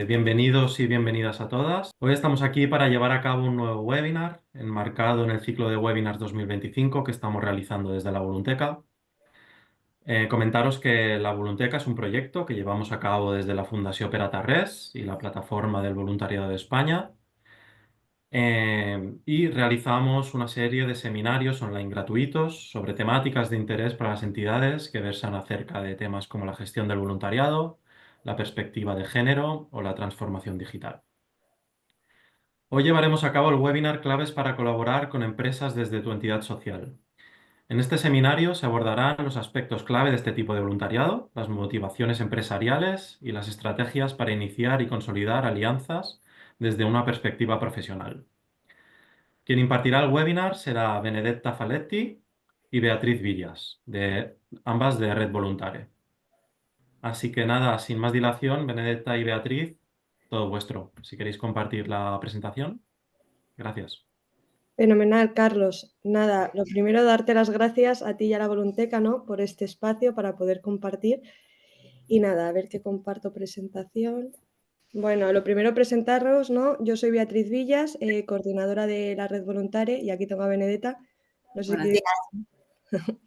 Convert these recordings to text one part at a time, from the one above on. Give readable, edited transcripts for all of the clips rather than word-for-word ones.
Bienvenidos y bienvenidas a todas. Hoy estamos aquí para llevar a cabo un nuevo webinar enmarcado en el ciclo de webinars 2025 que estamos realizando desde la Volunteca. Comentaros que la Volunteca es un proyecto que llevamos a cabo desde la Fundació Pere Res y la Plataforma del Voluntariado de España. Y realizamos una serie de seminarios online gratuitos sobre temáticas de interés para las entidades que versan acerca de temas como la gestión del voluntariado, la perspectiva de género o la transformación digital. Hoy llevaremos a cabo el webinar Claves para colaborar con empresas desde tu entidad social. En este seminario se abordarán los aspectos clave de este tipo de voluntariado, las motivaciones empresariales y las estrategias para iniciar y consolidar alianzas desde una perspectiva profesional. Quien impartirá el webinar será Benedetta Faletti y Beatriz Villas, ambas de Red Voluntare. Así que nada, sin más dilación, Benedetta y Beatriz, todo vuestro. Si queréis compartir la presentación, gracias. Fenomenal, Carlos. Nada, lo primero, darte las gracias a ti y a la Volunteca, ¿no?, por este espacio para poder compartir. Y nada, a ver qué comparto presentación. Bueno, lo primero presentaros, ¿no? Yo soy Beatriz Villas, coordinadora de la Red Voluntare, y aquí tengo a Benedetta. No sé Buenos si... días.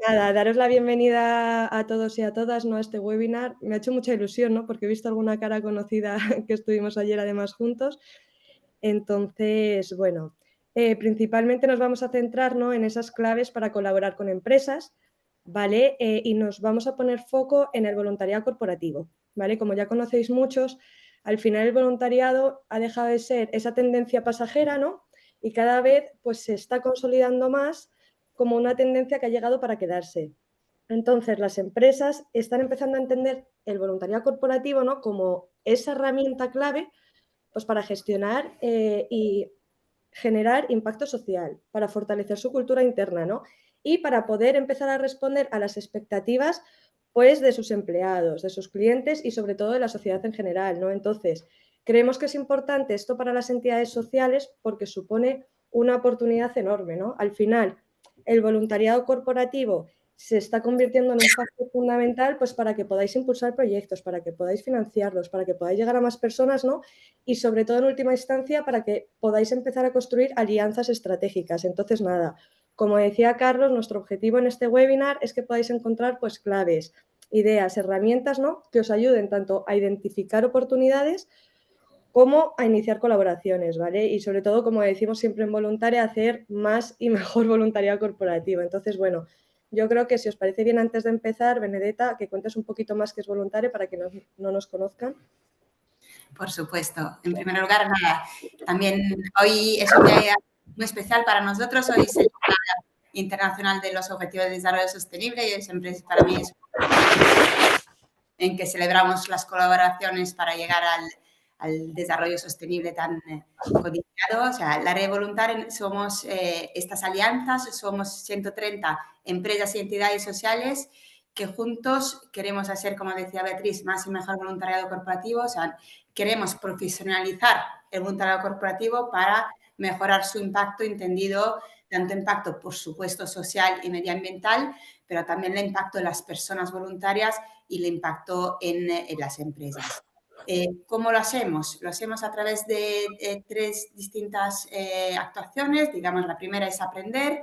Nada, daros la bienvenida a todos y a todas, ¿no?, a este webinar. Me ha hecho mucha ilusión, ¿no?, porque he visto alguna cara conocida que estuvimos ayer además juntos. Entonces, bueno, principalmente nos vamos a centrar, ¿no?, en esas claves para colaborar con empresas, ¿vale? Y nos vamos a poner foco en el voluntariado corporativo, ¿vale? Como ya conocéis muchos, al final el voluntariado ha dejado de ser esa tendencia pasajera, ¿no?, y cada vez pues, se está consolidando más como una tendencia que ha llegado para quedarse. Entonces, las empresas están empezando a entender el voluntariado corporativo, ¿no?, como esa herramienta clave pues, para gestionar y generar impacto social, para fortalecer su cultura interna, ¿no?, y para poder empezar a responder a las expectativas pues, de sus empleados, de sus clientes y sobre todo de la sociedad en general, ¿no? Entonces, creemos que es importante esto para las entidades sociales porque supone una oportunidad enorme, ¿no? Al final, el voluntariado corporativo se está convirtiendo en un factor fundamental pues, para que podáis impulsar proyectos, para que podáis financiarlos, para que podáis llegar a más personas, ¿no?, y sobre todo en última instancia para que podáis empezar a construir alianzas estratégicas. Entonces, nada, como decía Carlos, nuestro objetivo en este webinar es que podáis encontrar pues, claves, ideas, herramientas, ¿no?, que os ayuden tanto a identificar oportunidades como a iniciar colaboraciones, ¿vale? Y sobre todo, como decimos siempre en Voluntaria, hacer más y mejor voluntariado corporativo. Entonces, bueno, yo creo que si os parece bien, antes de empezar, Benedetta, que cuentes un poquito más qué es Voluntaria para que no nos conozcan. Por supuesto. En primer lugar, nada, también hoy es un día muy especial para nosotros. Hoy es el Día Internacional de los Objetivos de Desarrollo Sostenible y siempre para mí es en que celebramos las colaboraciones para llegar al desarrollo sostenible tan codiciado. O sea, la Red Voluntaria somos estas alianzas, somos 130 empresas y entidades sociales que juntos queremos hacer, como decía Beatriz, más y mejor voluntariado corporativo. O sea, queremos profesionalizar el voluntariado corporativo para mejorar su impacto, entendido tanto impacto, por supuesto, social y medioambiental, pero también el impacto de las personas voluntarias y el impacto en las empresas. ¿Cómo lo hacemos? Lo hacemos a través de tres distintas actuaciones. Digamos, la primera es aprender,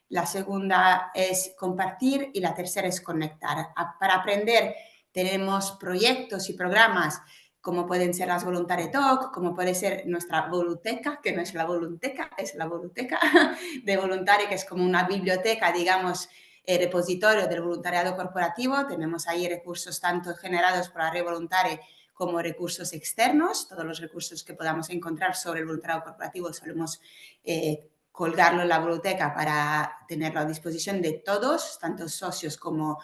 la segunda es compartir y la tercera es conectar. Para aprender tenemos proyectos y programas como pueden ser las Voluntary Talk, como puede ser nuestra Voluteca, que no es la Volunteca, es la Voluteca de Voluntari, que es como una biblioteca, digamos, repositorio del voluntariado corporativo. Tenemos ahí recursos tanto generados por la Red Voluntari como recursos externos. Todos los recursos que podamos encontrar sobre el voluntariado corporativo solemos colgarlo en la biblioteca para tenerlo a disposición de todos, tanto socios como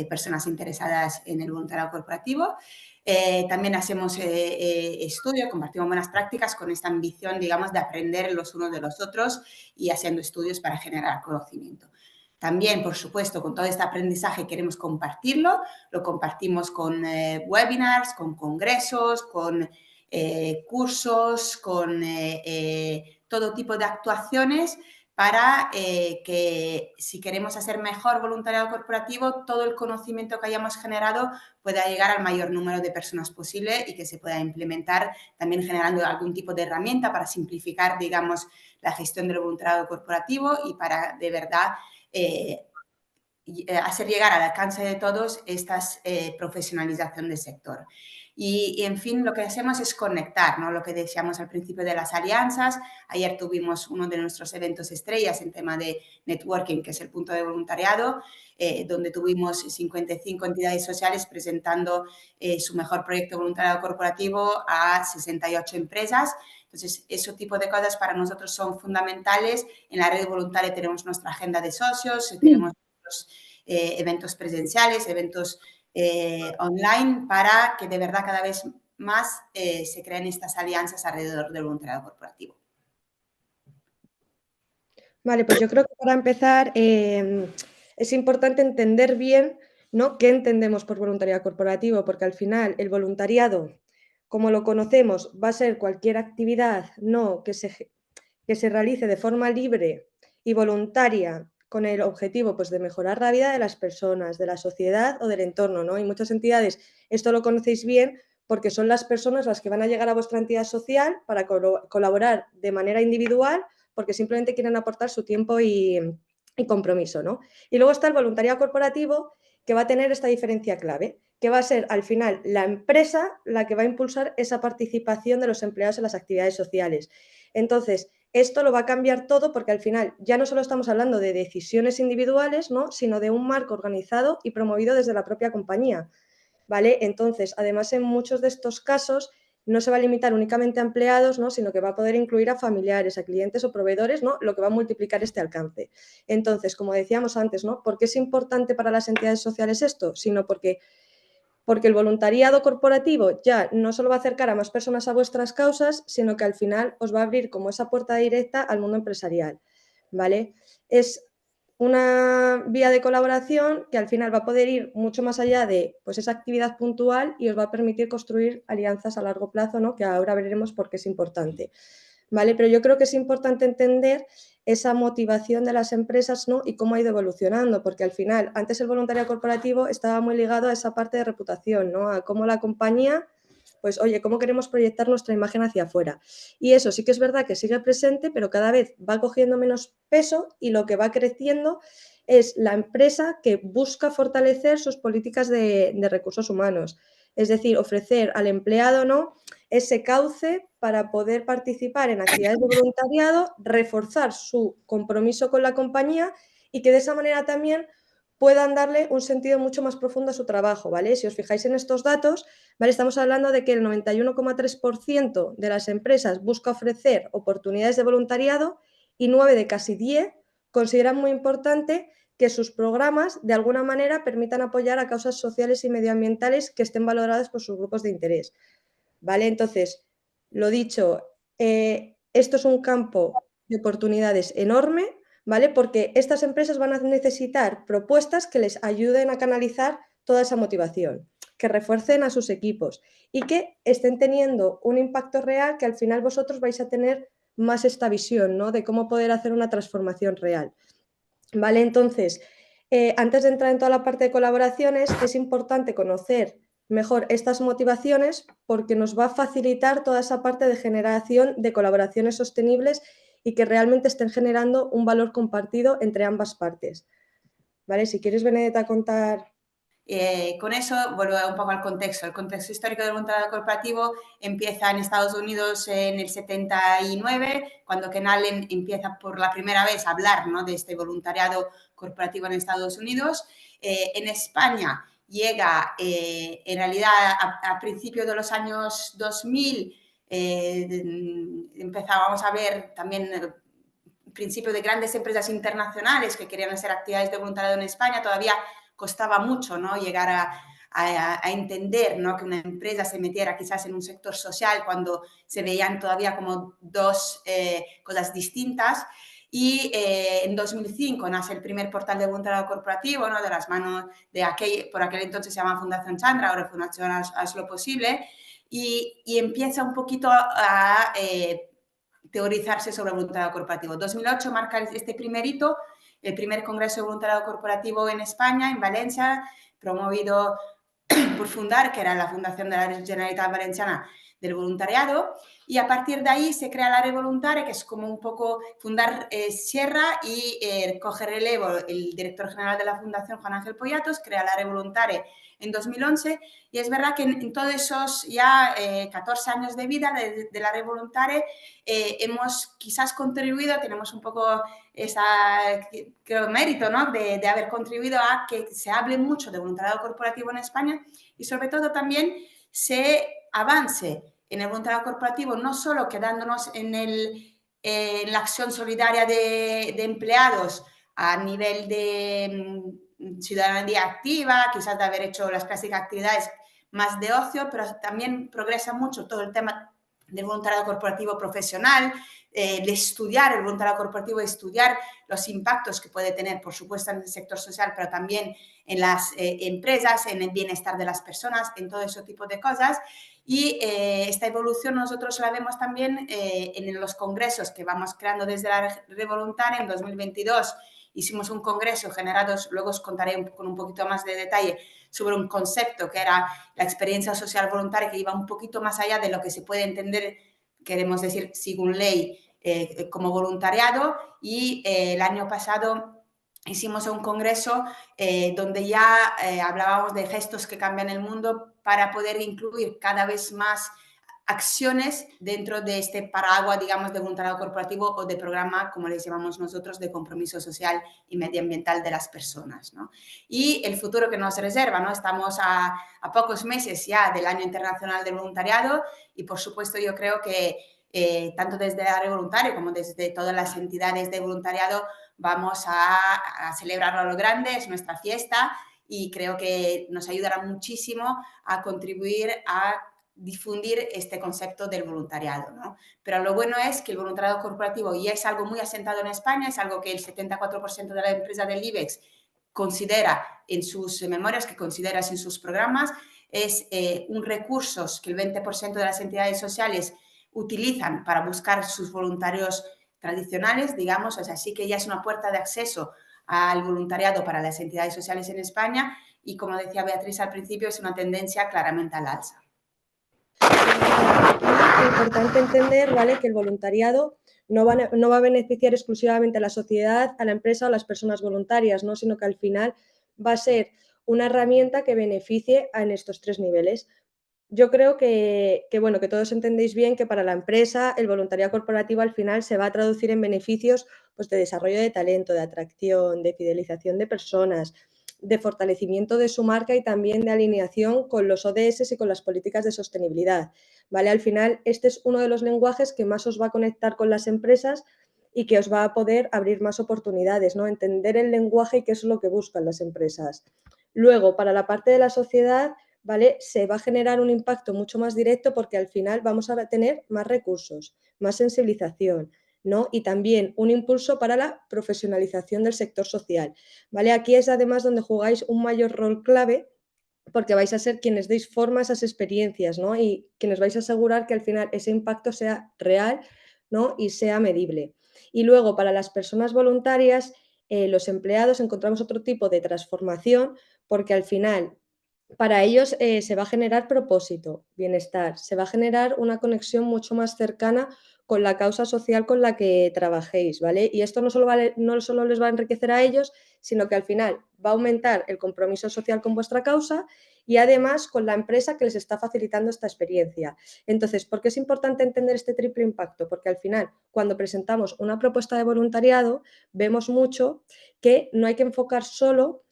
personas interesadas en el voluntariado corporativo. También hacemos estudio, compartimos buenas prácticas con esta ambición, digamos, de aprender los unos de los otros y haciendo estudios para generar conocimiento. También, por supuesto, con todo este aprendizaje queremos compartirlo. Lo compartimos con webinars, con congresos, con cursos, con todo tipo de actuaciones para que si queremos hacer mejor voluntariado corporativo, todo el conocimiento que hayamos generado pueda llegar al mayor número de personas posible y que se pueda implementar también generando algún tipo de herramienta para simplificar, digamos, la gestión del voluntariado corporativo y para de verdad hacer llegar al alcance de todos esta profesionalización del sector. Y, en fin, lo que hacemos es conectar, ¿no? Lo que decíamos al principio de las alianzas. Ayer tuvimos uno de nuestros eventos estrellas en tema de networking, que es el punto de voluntariado, donde tuvimos 55 entidades sociales presentando su mejor proyecto de voluntariado corporativo a 68 empresas. Entonces, ese tipo de cosas para nosotros son fundamentales. En la red voluntaria tenemos nuestra agenda de socios, tenemos eventos presenciales, eventos online, para que de verdad cada vez más se creen estas alianzas alrededor del voluntariado corporativo. Vale, pues yo creo que para empezar es importante entender bien, ¿no?, qué entendemos por voluntariado corporativo, porque al final el voluntariado, como lo conocemos, va a ser cualquier actividad, ¿no?, que se realice de forma libre y voluntaria con el objetivo, pues, de mejorar la vida de las personas, de la sociedad o del entorno, ¿no? Y muchas entidades, esto lo conocéis bien, porque son las personas las que van a llegar a vuestra entidad social para colaborar de manera individual, porque simplemente quieren aportar su tiempo y compromiso, ¿no? Y luego está el voluntariado corporativo, que va a tener esta diferencia clave, que va a ser al final la empresa la que va a impulsar esa participación de los empleados en las actividades sociales. Entonces, esto lo va a cambiar todo, porque al final ya no solo estamos hablando de decisiones individuales, ¿no?, sino de un marco organizado y promovido desde la propia compañía, ¿vale? Entonces, además, en muchos de estos casos no se va a limitar únicamente a empleados, ¿no?, sino que va a poder incluir a familiares, a clientes o proveedores, ¿no?, lo que va a multiplicar este alcance. Entonces, como decíamos antes, ¿no?, ¿por qué es importante para las entidades sociales esto? Sino porque el voluntariado corporativo ya no solo va a acercar a más personas a vuestras causas, sino que al final os va a abrir como esa puerta directa al mundo empresarial, ¿vale? Es una vía de colaboración que al final va a poder ir mucho más allá de, pues, esa actividad puntual, y os va a permitir construir alianzas a largo plazo, ¿no?, que ahora veremos por qué es importante, ¿vale? Pero yo creo que es importante entender esa motivación de las empresas, ¿no?, y cómo ha ido evolucionando, porque al final, antes el voluntariado corporativo estaba muy ligado a esa parte de reputación, ¿no?, a cómo la compañía, pues, oye, cómo queremos proyectar nuestra imagen hacia afuera. Y eso sí que es verdad que sigue presente, pero cada vez va cogiendo menos peso, y lo que va creciendo es la empresa que busca fortalecer sus políticas de recursos humanos. Es decir, ofrecer al empleado, ¿no?, ese cauce para poder participar en actividades de voluntariado, reforzar su compromiso con la compañía, y que de esa manera también puedan darle un sentido mucho más profundo a su trabajo, ¿vale? Si os fijáis en estos datos, ¿vale?, estamos hablando de que el 91,3% de las empresas busca ofrecer oportunidades de voluntariado, y 9 de casi 10 consideran muy importante que sus programas de alguna manera permitan apoyar a causas sociales y medioambientales que estén valoradas por sus grupos de interés, ¿vale? Entonces, lo dicho, esto es un campo de oportunidades enorme, ¿vale? Porque estas empresas van a necesitar propuestas que les ayuden a canalizar toda esa motivación, que refuercen a sus equipos y que estén teniendo un impacto real, que al final vosotros vais a tener más esta visión, ¿no?, de cómo poder hacer una transformación real, ¿vale? Entonces, antes de entrar en toda la parte de colaboraciones, es importante conocer mejor estas motivaciones, porque nos va a facilitar toda esa parte de generación de colaboraciones sostenibles y que realmente estén generando un valor compartido entre ambas partes, ¿vale? Si quieres, Benedetta, contar. Con eso vuelvo un poco al contexto. El contexto histórico del voluntariado corporativo empieza en Estados Unidos en el 79, cuando Ken Allen empieza por la primera vez a hablar, ¿no?, de este voluntariado corporativo en Estados Unidos. En España llega, en realidad, a principios de los años 2000, empezábamos a ver también el principio de grandes empresas internacionales que querían hacer actividades de voluntariado en España. Todavía costaba mucho, ¿no?, llegar a entender, ¿no?, que una empresa se metiera quizás en un sector social cuando se veían todavía como dos cosas distintas. Y en 2005 nace el primer portal de voluntariado corporativo, ¿no?, de las manos de por aquel entonces se llama Fundación Chandra, ahora Fundación Haz lo Posible, y empieza un poquito a teorizarse sobre el voluntariado corporativo. 2008 marca este primer hito, el primer Congreso de Voluntariado Corporativo en España, en Valencia, promovido por Fundar, que era la Fundación de la Generalitat Valenciana del Voluntariado, y a partir de ahí se crea la Área Voluntaria, que es como un poco Fundar cierra y coge relevo el director general de la Fundación, Juan Ángel Poyatos, crea la Área Voluntaria en 2011, y es verdad que en todos esos ya 14 años de vida de la Área Voluntaria hemos quizás contribuido, tenemos un poco ese mérito, ¿no?, de haber contribuido a que se hable mucho de voluntariado corporativo en España y sobre todo también se avance en el voluntariado corporativo, no solo quedándonos en la acción solidaria de empleados a nivel de ciudadanía activa, quizás de haber hecho las clásicas actividades más de ocio, pero también progresa mucho todo el tema del voluntariado corporativo profesional, de estudiar el voluntariado corporativo, de estudiar los impactos que puede tener, por supuesto, en el sector social, pero también en las empresas, en el bienestar de las personas, en todo ese tipo de cosas. Y esta evolución nosotros la vemos también en los congresos que vamos creando desde la Red Voluntaria. En 2022 hicimos un congreso generado, luego os contaré con un poquito más de detalle, sobre un concepto que era la experiencia social voluntaria, que iba un poquito más allá de lo que se puede entender, queremos decir, según ley, como voluntariado. Y el año pasado hicimos un congreso donde ya hablábamos de gestos que cambian el mundo para poder incluir cada vez más acciones dentro de este paraguas, digamos, de voluntariado corporativo o de programa, como les llamamos nosotros, de compromiso social y medioambiental de las personas, ¿no? Y el futuro que nos reserva, ¿no? Estamos a pocos meses ya del Año Internacional del Voluntariado y, por supuesto, yo creo que tanto desde la Área Voluntaria como desde todas las entidades de voluntariado vamos a celebrarlo a lo grande, es nuestra fiesta y creo que nos ayudará muchísimo a contribuir a difundir este concepto del voluntariado, ¿no? Pero lo bueno es que el voluntariado corporativo ya es algo muy asentado en España, es algo que el 74% de la empresa del IBEX considera en sus memorias, que considera en sus programas, es un recurso que el 20% de las entidades sociales utilizan para buscar sus voluntarios tradicionales, digamos, o sea, sí que ya es una puerta de acceso al voluntariado para las entidades sociales en España y, como decía Beatriz al principio, es una tendencia claramente al alza. Es importante entender, ¿vale?, que el voluntariado no va a beneficiar exclusivamente a la sociedad, a la empresa o a las personas voluntarias, ¿no?, sino que al final va a ser una herramienta que beneficie en estos tres niveles. Yo creo bueno, que todos entendéis bien que para la empresa el voluntariado corporativo al final se va a traducir en beneficios, pues, de desarrollo de talento, de atracción, de fidelización de personas, de fortalecimiento de su marca y también de alineación con los ODS y con las políticas de sostenibilidad, ¿vale? Al final, este es uno de los lenguajes que más os va a conectar con las empresas y que os va a poder abrir más oportunidades, ¿no? Entender el lenguaje y qué es lo que buscan las empresas. Luego, para la parte de la sociedad, ¿vale?, se va a generar un impacto mucho más directo porque al final vamos a tener más recursos, más sensibilización, ¿no? Y también un impulso para la profesionalización del sector social, ¿vale? Aquí es además donde jugáis un mayor rol clave porque vais a ser quienes deis forma a esas experiencias, ¿no? Y quienes vais a asegurar que al final ese impacto sea real, ¿no?, y sea medible. Y luego, para las personas voluntarias, los empleados encontramos otro tipo de transformación porque al final para ellos se va a generar propósito, bienestar, se va a generar una conexión mucho más cercana con la causa social con la que trabajéis, ¿vale? Y esto no solo les va a enriquecer a ellos, sino que al final va a aumentar el compromiso social con vuestra causa y además con la empresa que les está facilitando esta experiencia. Entonces, ¿por qué es importante entender este triple impacto? Porque al final, cuando presentamos una propuesta de voluntariado, vemos mucho que no hay que enfocar solo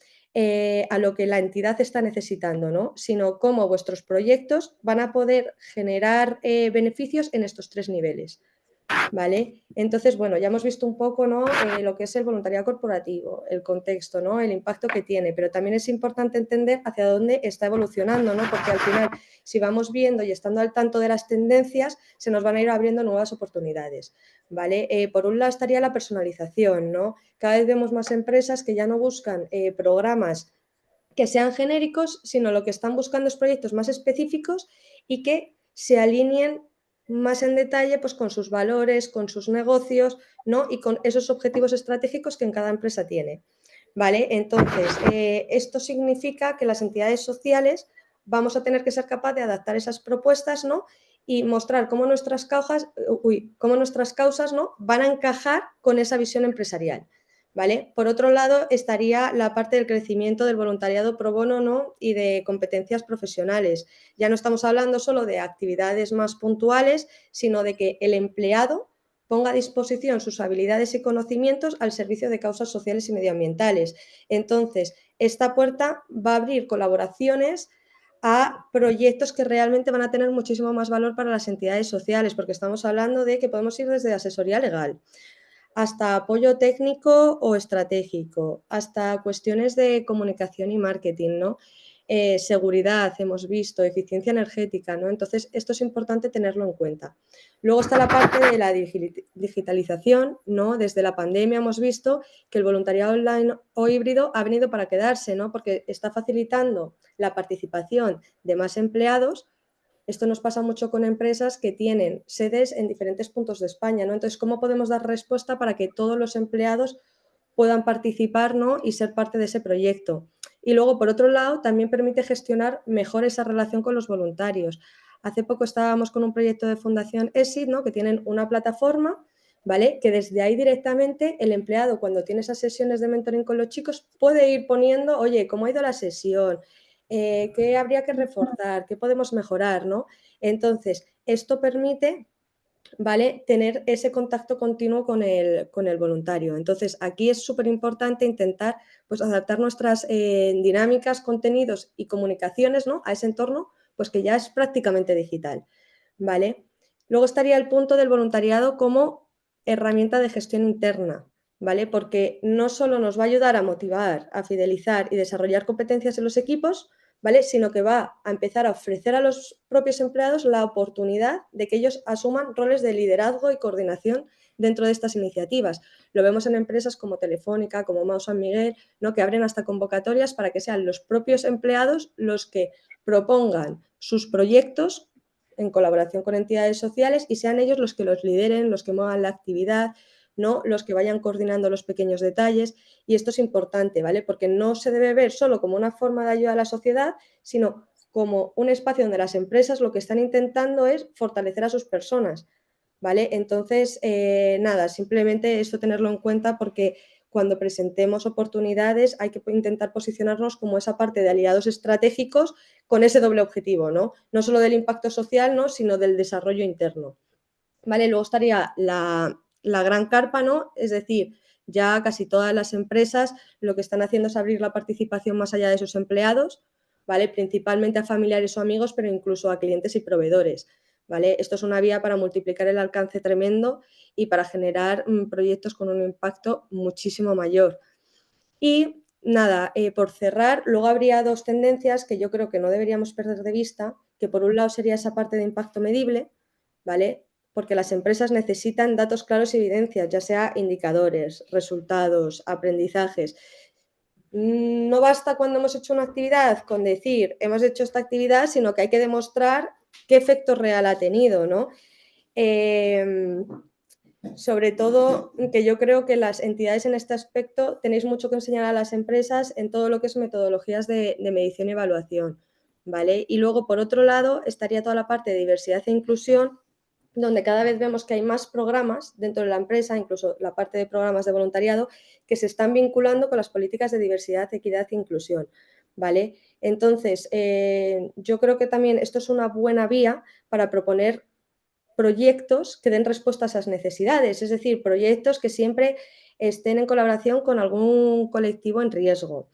a lo que la entidad está necesitando, ¿no?, sino cómo vuestros proyectos van a poder generar beneficios en estos tres niveles, ¿vale? Entonces, bueno, ya hemos visto un poco, ¿no?, lo que es el voluntariado corporativo, el contexto, ¿no?, el impacto que tiene, pero también es importante entender hacia dónde está evolucionando, ¿no?, porque al final, si vamos viendo y estando al tanto de las tendencias, se nos van a ir abriendo nuevas oportunidades, ¿vale? Por un lado estaría la personalización, ¿no? Cada vez vemos más empresas que ya no buscan programas que sean genéricos, sino lo que están buscando es proyectos más específicos y que se alineen más en detalle pues, con sus valores, con sus negocios, ¿no? Y con esos objetivos estratégicos que en cada empresa tiene. ¿Vale? Entonces, esto significa que las entidades sociales vamos a tener que ser capaces de adaptar esas propuestas, ¿no? Y mostrar cómo nuestras causas, ¿no? Van a encajar con esa visión empresarial. ¿Vale? Por otro lado, estaría la parte del crecimiento del voluntariado pro bono, ¿no? Y de competencias profesionales. Ya no estamos hablando solo de actividades más puntuales, sino de que el empleado ponga a disposición sus habilidades y conocimientos al servicio de causas sociales y medioambientales. Entonces, esta puerta va a abrir colaboraciones a proyectos que realmente van a tener muchísimo más valor para las entidades sociales, porque estamos hablando de que podemos ir desde asesoría legal hasta apoyo técnico o estratégico, hasta cuestiones de comunicación y marketing, ¿no? Seguridad, hemos visto, eficiencia energética, ¿no? Entonces, esto es importante tenerlo en cuenta. Luego está la parte de la digitalización, ¿no? Desde la pandemia hemos visto que el voluntariado online o híbrido ha venido para quedarse, ¿no? Porque está facilitando la participación de más empleados. Esto nos pasa mucho con empresas que tienen sedes en diferentes puntos de España, ¿no? Entonces, ¿cómo podemos dar respuesta para que todos los empleados puedan participar, ¿no? Y ser parte de ese proyecto? Y luego, por otro lado, también permite gestionar mejor esa relación con los voluntarios. Hace poco estábamos con un proyecto de Fundación ESID, ¿no? Que tienen una plataforma, ¿vale? Que desde ahí directamente el empleado, cuando tiene esas sesiones de mentoring con los chicos, puede ir poniendo, oye, ¿cómo ha ido la sesión? ¿Qué habría que reforzar? ¿Qué podemos mejorar? ¿No? Entonces, esto permite, ¿vale?, tener ese contacto continuo con el voluntario. Entonces, aquí es súper importante intentar pues, adaptar nuestras dinámicas, contenidos y comunicaciones, ¿no?, a ese entorno, pues que ya es prácticamente digital, ¿vale? Luego estaría el punto del voluntariado como herramienta de gestión interna, ¿vale? Porque no solo nos va a ayudar a motivar, a fidelizar y desarrollar competencias en los equipos, ¿vale?, sino que va a empezar a ofrecer a los propios empleados la oportunidad de que ellos asuman roles de liderazgo y coordinación dentro de estas iniciativas. Lo vemos en empresas como Telefónica, como Mau San Miguel, ¿no?, que abren hasta convocatorias para que sean los propios empleados los que propongan sus proyectos en colaboración con entidades sociales y sean ellos los que los lideren, los que muevan la actividad, ¿no?, los que vayan coordinando los pequeños detalles. Y esto es importante, ¿vale? Porque no se debe ver solo como una forma de ayuda a la sociedad, sino como un espacio donde las empresas lo que están intentando es fortalecer a sus personas, ¿vale? Entonces, nada, simplemente esto tenerlo en cuenta porque cuando presentemos oportunidades hay que intentar posicionarnos como esa parte de aliados estratégicos con ese doble objetivo, ¿no? No solo del impacto social, ¿no?, sino del desarrollo interno, ¿vale? Luego estaría la gran carpa, ¿no? Es decir, ya casi todas las empresas lo que están haciendo es abrir la participación más allá de sus empleados, ¿vale? Principalmente a familiares o amigos, pero incluso a clientes y proveedores, ¿vale? Esto es una vía para multiplicar el alcance tremendo y para generar proyectos con un impacto muchísimo mayor. Y nada, por cerrar, luego habría dos tendencias que yo creo que no deberíamos perder de vista, que por un lado sería esa parte de impacto medible, ¿vale? Porque las empresas necesitan datos claros y evidencias, ya sea indicadores, resultados, aprendizajes. No basta cuando hemos hecho una actividad con decir hemos hecho esta actividad, sino que hay que demostrar qué efecto real ha tenido, ¿no? Sobre todo que yo creo que las entidades en este aspecto tenéis mucho que enseñar a las empresas en todo lo que es metodologías de medición y evaluación, ¿vale? Y luego, por otro lado, estaría toda la parte de diversidad e inclusión, donde cada vez vemos que hay más programas dentro de la empresa, incluso la parte de programas de voluntariado, que se están vinculando con las políticas de diversidad, equidad e inclusión, ¿vale? Entonces, yo creo que también esto es una buena vía para proponer proyectos que den respuesta a esas necesidades, es decir, proyectos que siempre estén en colaboración con algún colectivo en riesgo,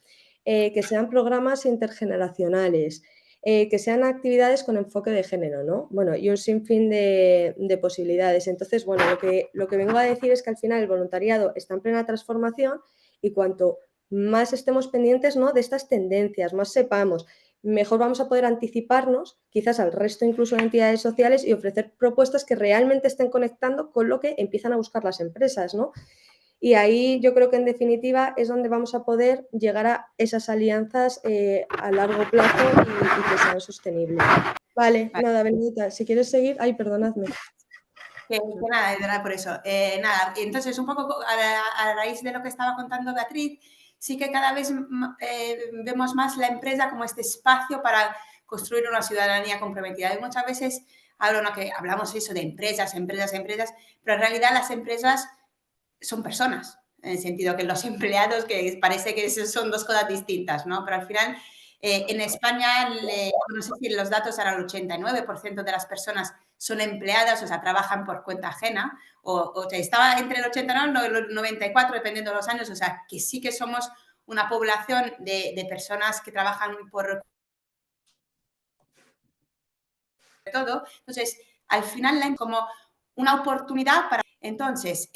que sean programas intergeneracionales, que sean actividades con enfoque de género, ¿no? Bueno, y un sinfín de posibilidades. Entonces, bueno, lo que vengo a decir es que al final el voluntariado está en plena transformación y cuanto más estemos pendientes, ¿no?, de estas tendencias, más sepamos, mejor vamos a poder anticiparnos quizás al resto incluso de entidades sociales y ofrecer propuestas que realmente estén conectando con lo que empiezan a buscar las empresas, ¿no? Y ahí yo creo que en definitiva es donde vamos a poder llegar a esas alianzas a largo plazo y que sean sostenibles. Vale, nada, Benedita, si quieres seguir... Ay, perdonadme. Que nada, era por eso. Nada, entonces un poco a raíz de lo que estaba contando Beatriz, sí que cada vez vemos más la empresa como este espacio para construir una ciudadanía comprometida. Y muchas veces hablamos eso de empresas, pero en realidad las empresas son personas, en el sentido que los empleados, que parece que son dos cosas distintas, ¿no? Pero al final, en España, no sé si los datos eran el 89% de las personas son empleadas, o sea, trabajan por cuenta ajena, o sea, estaba entre el 89 y el 94, dependiendo de los años, o sea, que sí que somos una población de personas que trabajan por todo. Entonces, al final, como una oportunidad para... Entonces,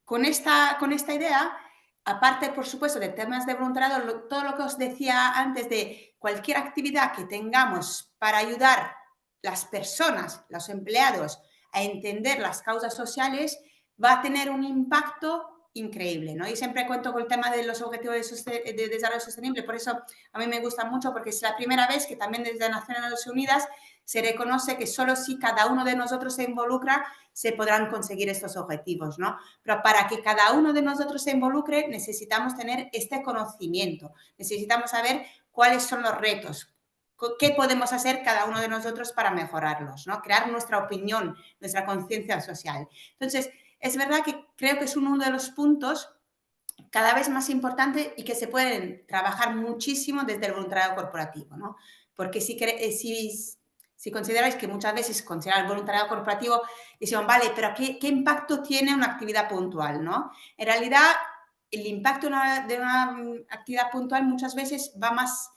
con esta idea, aparte, por supuesto, de temas de voluntariado, todo lo que os decía antes de cualquier actividad que tengamos para ayudar las personas, los empleados, a entender las causas sociales, va a tener un impacto increíble, ¿no? Y siempre cuento con el tema de los objetivos de desarrollo sostenible, por eso a mí me gusta mucho, porque es la primera vez que también desde Naciones Unidas se reconoce que solo si cada uno de nosotros se involucra, se podrán conseguir estos objetivos, ¿no? Pero para que cada uno de nosotros se involucre, necesitamos tener este conocimiento, necesitamos saber cuáles son los retos, qué podemos hacer cada uno de nosotros para mejorarlos, ¿no? Crear nuestra opinión, nuestra conciencia social. Entonces, es verdad que creo que es uno de los puntos cada vez más importante y que se pueden trabajar muchísimo desde el voluntariado corporativo, ¿no? Porque si consideráis que muchas veces considerar el voluntariado corporativo, decimos, vale, pero ¿qué impacto tiene una actividad puntual, ¿no? En realidad, el impacto de una actividad puntual muchas veces va más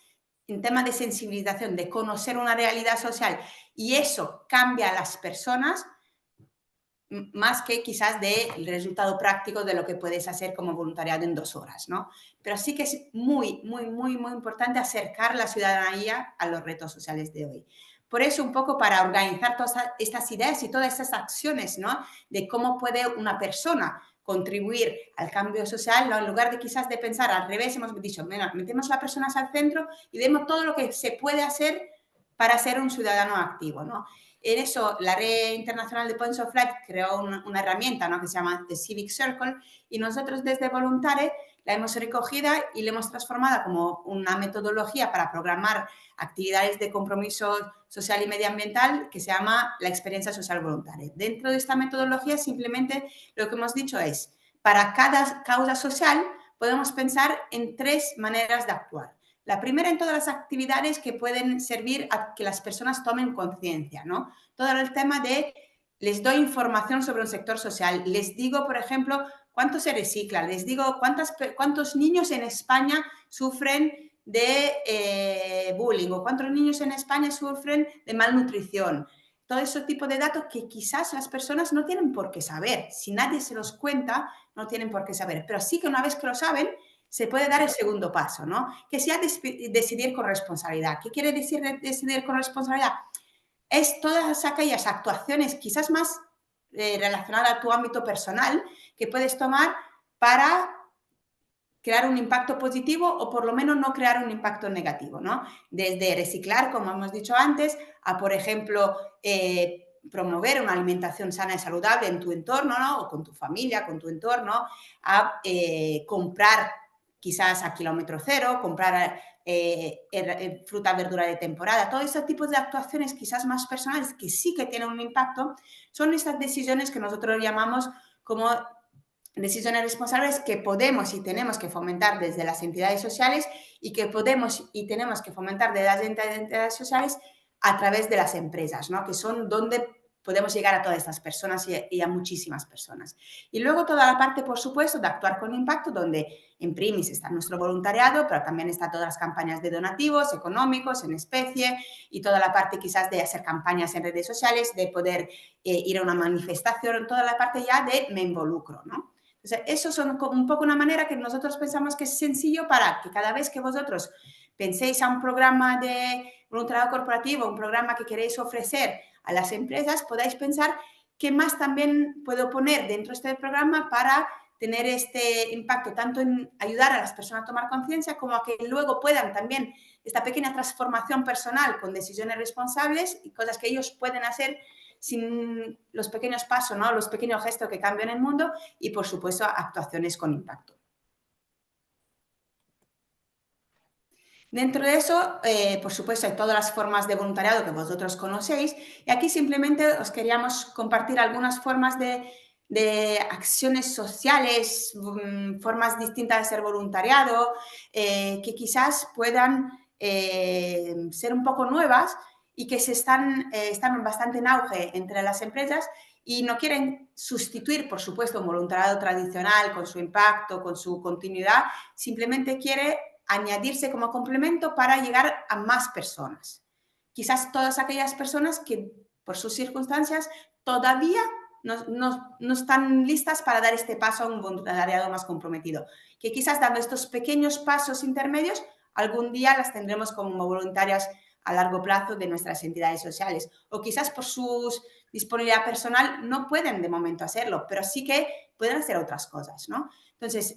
en tema de sensibilización, de conocer una realidad social, y eso cambia a las personas más que quizás del resultado práctico de lo que puedes hacer como voluntariado en 2 horas, ¿no? Pero sí que es muy, muy, muy, muy importante acercar la ciudadanía a los retos sociales de hoy. Por eso, un poco para organizar todas estas ideas y todas estas acciones, ¿no? De cómo puede una persona contribuir al cambio social, ¿no? En lugar de quizás de pensar al revés, hemos dicho, mira, metemos a las personas al centro y vemos todo lo que se puede hacer para ser un ciudadano activo, ¿no? En eso, la Red Internacional de Points of Light creó una herramienta, ¿no? Que se llama The Civic Circle, y nosotros desde Voluntare la hemos recogida y la hemos transformado como una metodología para programar actividades de compromiso social y medioambiental que se llama la experiencia social voluntaria. Dentro de esta metodología, simplemente lo que hemos dicho es, para cada causa social podemos pensar en 3 maneras de actuar. La primera, en todas las actividades que pueden servir a que las personas tomen conciencia, ¿no? Todo el tema de, les doy información sobre un sector social, les digo, por ejemplo, cuánto se recicla, les digo cuántos niños en España sufren de bullying o cuántos niños en España sufren de malnutrición. Todo ese tipo de datos que quizás las personas no tienen por qué saber. Si nadie se los cuenta, no tienen por qué saber. Pero sí que una vez que lo saben, se puede dar el segundo paso, ¿no? Que sea decidir con responsabilidad. ¿Qué quiere decir decidir con responsabilidad? Es todas aquellas actuaciones quizás más relacionadas a tu ámbito personal que puedes tomar para crear un impacto positivo o por lo menos no crear un impacto negativo, ¿no? Desde reciclar, como hemos dicho antes, a, por ejemplo, promover una alimentación sana y saludable en tu entorno, ¿no? O con tu familia, con tu entorno, a comprar quizás a kilómetro cero, comprar fruta, verdura de temporada, todos estos tipos de actuaciones quizás más personales que sí que tienen un impacto, son estas decisiones que nosotros llamamos como decisiones responsables que podemos y tenemos que fomentar desde las entidades sociales y que podemos y tenemos que fomentar de las entidades sociales a través de las empresas, ¿no? Que son donde podemos llegar a todas estas personas y a muchísimas personas. Y luego toda la parte, por supuesto, de actuar con impacto, donde en primis está nuestro voluntariado, pero también está todas las campañas de donativos económicos, en especie, y toda la parte quizás de hacer campañas en redes sociales, de poder ir a una manifestación, toda la parte ya de me involucro, ¿no? Entonces, eso son un poco una manera que nosotros pensamos que es sencillo para que cada vez que vosotros penséis a un programa de voluntariado corporativo, un programa que queréis ofrecer a las empresas, podáis pensar qué más también puedo poner dentro de este programa para tener este impacto tanto en ayudar a las personas a tomar conciencia como a que luego puedan también esta pequeña transformación personal con decisiones responsables y cosas que ellos pueden hacer sin los pequeños pasos, ¿no? Los pequeños gestos que cambian el mundo y, por supuesto, actuaciones con impacto. Dentro de eso, por supuesto, hay todas las formas de voluntariado que vosotros conocéis y aquí simplemente os queríamos compartir algunas formas de acciones sociales, formas distintas de ser voluntariado, que quizás puedan ser un poco nuevas y que están bastante en auge entre las empresas y no quieren sustituir, por supuesto, un voluntariado tradicional con su impacto, con su continuidad, simplemente quiere añadirse como complemento para llegar a más personas. Quizás todas aquellas personas que por sus circunstancias todavía no están listas para dar este paso a un voluntariado más comprometido, que quizás dando estos pequeños pasos intermedios, algún día las tendremos como voluntarias a largo plazo de nuestras entidades sociales, o quizás por su disponibilidad personal no pueden de momento hacerlo, pero sí que pueden hacer otras cosas, ¿no? Entonces,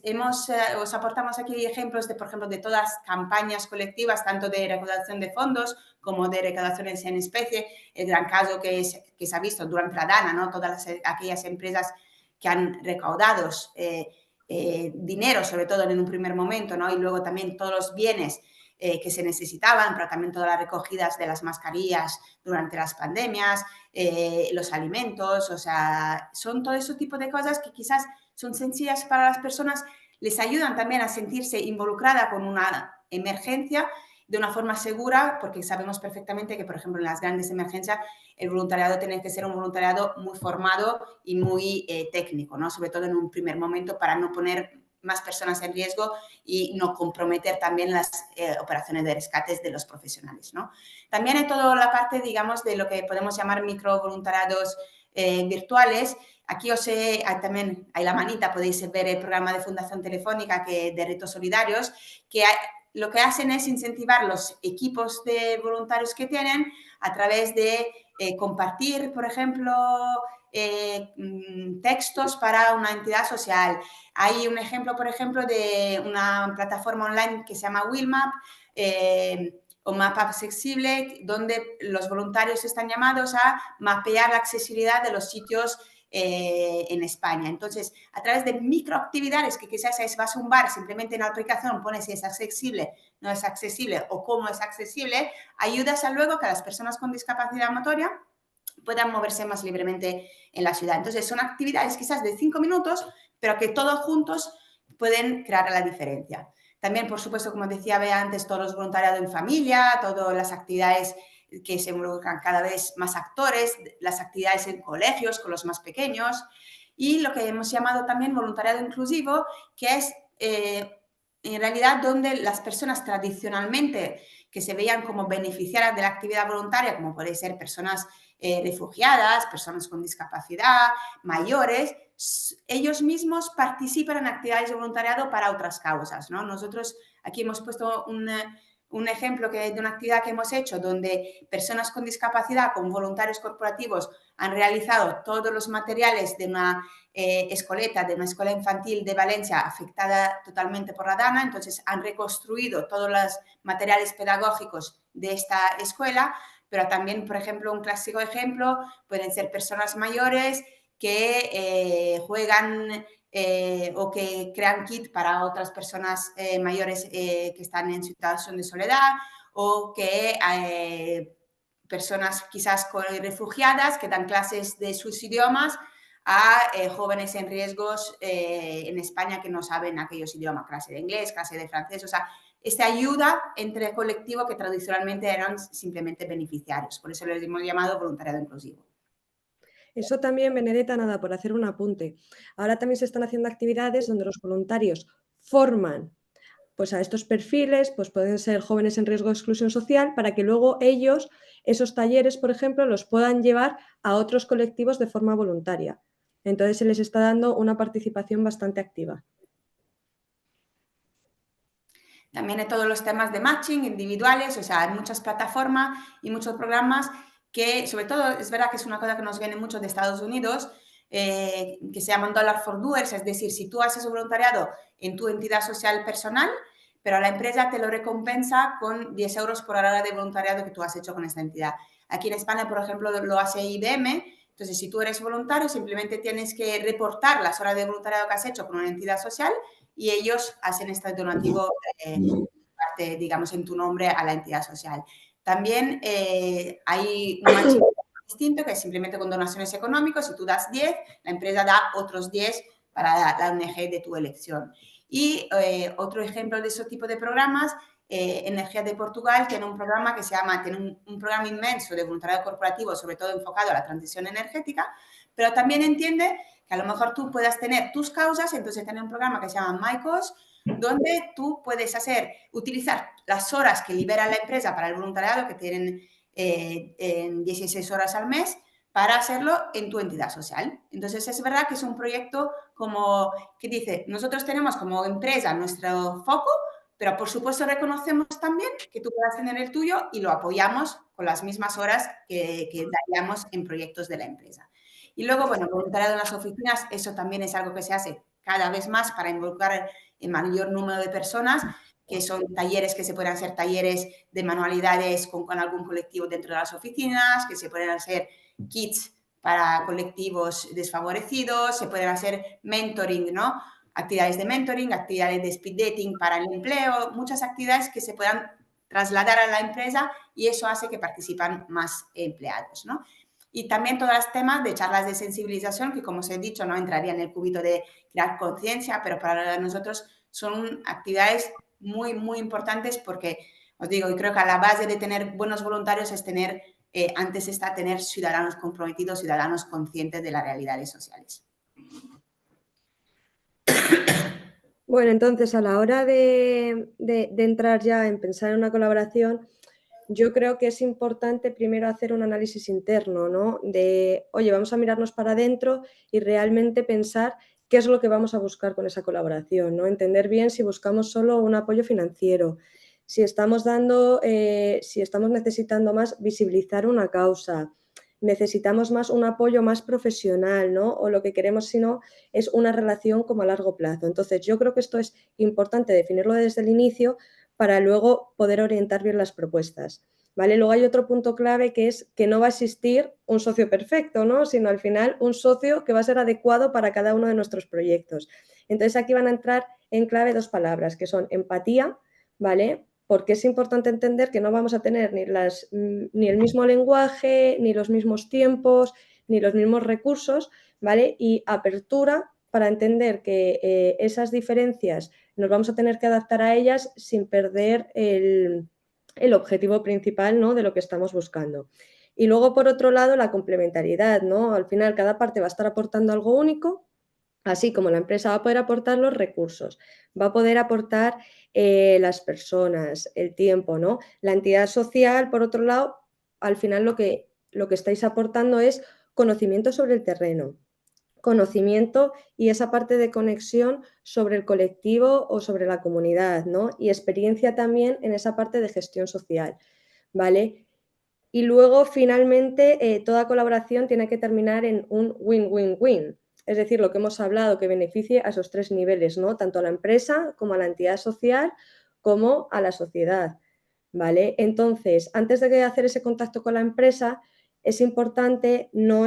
os aportamos aquí ejemplos, por ejemplo, de todas las campañas colectivas, tanto de recaudación de fondos como de recaudaciones en especie. El gran caso que se ha visto durante la DANA, ¿no? Todas aquellas empresas que han recaudado dinero, sobre todo en un primer momento, ¿no? Y luego también todos los bienes que se necesitaban, pero también todas las recogidas de las mascarillas durante las pandemias, los alimentos, o sea, son todo ese tipo de cosas que quizás son sencillas para las personas, les ayudan también a sentirse involucrada con una emergencia de una forma segura, porque sabemos perfectamente que, por ejemplo, en las grandes emergencias, el voluntariado tiene que ser un voluntariado muy formado y muy técnico, ¿no? Sobre todo en un primer momento, para no poner más personas en riesgo y no comprometer también las operaciones de rescates de los profesionales, ¿no? También hay toda la parte, digamos, de lo que podemos llamar microvoluntariados virtuales. Aquí también hay la manita, podéis ver el programa de Fundación Telefónica de Retos Solidarios, que lo que hacen es incentivar los equipos de voluntarios que tienen a través de compartir, por ejemplo, textos para una entidad social. Hay un ejemplo, por ejemplo, de una plataforma online que se llama Willmap, o mapa accesible, donde los voluntarios están llamados a mapear la accesibilidad de los sitios en España. Entonces, a través de microactividades que quizás vas a un bar, simplemente en la aplicación pones si es accesible, no es accesible o cómo es accesible, ayudas a luego que las personas con discapacidad motoria puedan moverse más libremente en la ciudad. Entonces, son actividades quizás de 5 minutos, pero que todos juntos pueden crear la diferencia. También, por supuesto, como decía Bea antes, todos los voluntariados en familia, todas las actividades que se involucran cada vez más actores, las actividades en colegios con los más pequeños y lo que hemos llamado también voluntariado inclusivo, que es en realidad donde las personas tradicionalmente que se veían como beneficiarias de la actividad voluntaria, como pueden ser personas refugiadas, personas con discapacidad, mayores, ellos mismos participan en actividades de voluntariado para otras causas, ¿no? Nosotros aquí hemos puesto un ejemplo de una actividad que hemos hecho donde personas con discapacidad, con voluntarios corporativos, han realizado todos los materiales de una escoleta, de una escuela infantil de Valencia afectada totalmente por la DANA. Entonces han reconstruido todos los materiales pedagógicos de esta escuela, pero también, por ejemplo, un clásico ejemplo pueden ser personas mayores que juegan o que crean kit para otras personas mayores que están en situación de soledad o que personas quizás refugiadas que dan clases de sus idiomas a jóvenes en riesgos en España que no saben aquellos idiomas, clase de inglés, clase de francés, o sea, esta ayuda entre colectivo que tradicionalmente eran simplemente beneficiarios. Por eso les hemos llamado voluntariado inclusivo. Eso también, Benedetta, nada, por hacer un apunte. Ahora también se están haciendo actividades donde los voluntarios forman pues, a estos perfiles, pues pueden ser jóvenes en riesgo de exclusión social, para que luego ellos, esos talleres, por ejemplo, los puedan llevar a otros colectivos de forma voluntaria. Entonces se les está dando una participación bastante activa. También hay todos los temas de matching individuales, o sea, hay muchas plataformas y muchos programas que sobre todo es verdad que es una cosa que nos viene mucho de Estados Unidos, que se llaman Dollar for Doers, es decir, si tú haces un voluntariado en tu entidad social personal, pero la empresa te lo recompensa con 10 euros por hora de voluntariado que tú has hecho con esta entidad. Aquí en España, por ejemplo, lo hace IBM. Entonces, si tú eres voluntario, simplemente tienes que reportar las horas de voluntariado que has hecho con una entidad social y ellos hacen este donativo, digamos, en tu nombre a la entidad social. También hay un archivo distinto que es simplemente con donaciones económicas. Si tú das 10, la empresa da otros 10 para la ONG de tu elección. Y otro ejemplo de ese tipo de programas, Energía de Portugal tiene un programa que se llama, tiene un programa inmenso de voluntariado corporativo, sobre todo enfocado a la transición energética, pero también entiende que a lo mejor tú puedas tener tus causas, entonces tiene un programa que se llama MyCause, donde tú puedes utilizar las horas que libera la empresa para el voluntariado, que tienen 16 horas al mes, para hacerlo en tu entidad social. Entonces, es verdad que es un proyecto como que dice, nosotros tenemos como empresa nuestro foco, pero por supuesto reconocemos también que tú puedas tener el tuyo y lo apoyamos con las mismas horas que daríamos en proyectos de la empresa. Y luego, bueno, voluntariado en las oficinas, eso también es algo que se hace cada vez más para involucrar el mayor número de personas, que son talleres que se pueden hacer talleres de manualidades con algún colectivo dentro de las oficinas, que se pueden hacer kits para colectivos desfavorecidos, se pueden hacer mentoring, ¿no? Actividades de mentoring, actividades de speed dating para el empleo, muchas actividades que se puedan trasladar a la empresa y eso hace que participan más empleados, ¿no? Y también todos los temas de charlas de sensibilización, que como os he dicho, no entraría en el cúbito de crear conciencia, pero para nosotros son actividades muy, muy importantes porque, os digo, y creo que a la base de tener buenos voluntarios es tener, antes está tener ciudadanos comprometidos, ciudadanos conscientes de las realidades sociales. Bueno, entonces a la hora de entrar ya en pensar en una colaboración, yo creo que es importante primero hacer un análisis interno, ¿no? De, oye, vamos a mirarnos para adentro y realmente pensar qué es lo que vamos a buscar con esa colaboración, ¿no? Entender bien si buscamos solo un apoyo financiero, si estamos necesitando más visibilizar una causa, necesitamos más un apoyo más profesional, ¿no? O lo que queremos, si no, es una relación como a largo plazo. Entonces, yo creo que esto es importante definirlo desde el inicio para luego poder orientar bien las propuestas, ¿vale? Luego hay otro punto clave que es que no va a existir un socio perfecto, ¿no? Sino al final un socio que va a ser adecuado para cada uno de nuestros proyectos. Entonces, aquí van a entrar en clave dos palabras, que son empatía, ¿vale? Porque es importante entender que no vamos a tener ni el mismo lenguaje, ni los mismos tiempos, ni los mismos recursos, ¿vale? Y apertura para entender que esas diferencias nos vamos a tener que adaptar a ellas sin perder el objetivo principal, ¿no? De lo que estamos buscando. Y luego, por otro lado, la complementariedad, ¿no? Al final, cada parte va a estar aportando algo único, así como la empresa va a poder aportar los recursos, va a poder aportar las personas, el tiempo, ¿no? La entidad social, por otro lado, al final lo que estáis aportando es conocimiento sobre el terreno, conocimiento y esa parte de conexión sobre el colectivo o sobre la comunidad, ¿no? Y experiencia también en esa parte de gestión social, ¿vale? Y luego, finalmente, toda colaboración tiene que terminar en un win-win-win. Es decir, lo que hemos hablado, que beneficie a esos tres niveles, ¿no? Tanto a la empresa como a la entidad social como a la sociedad, ¿vale? Entonces, antes de hacer ese contacto con la empresa, es importante no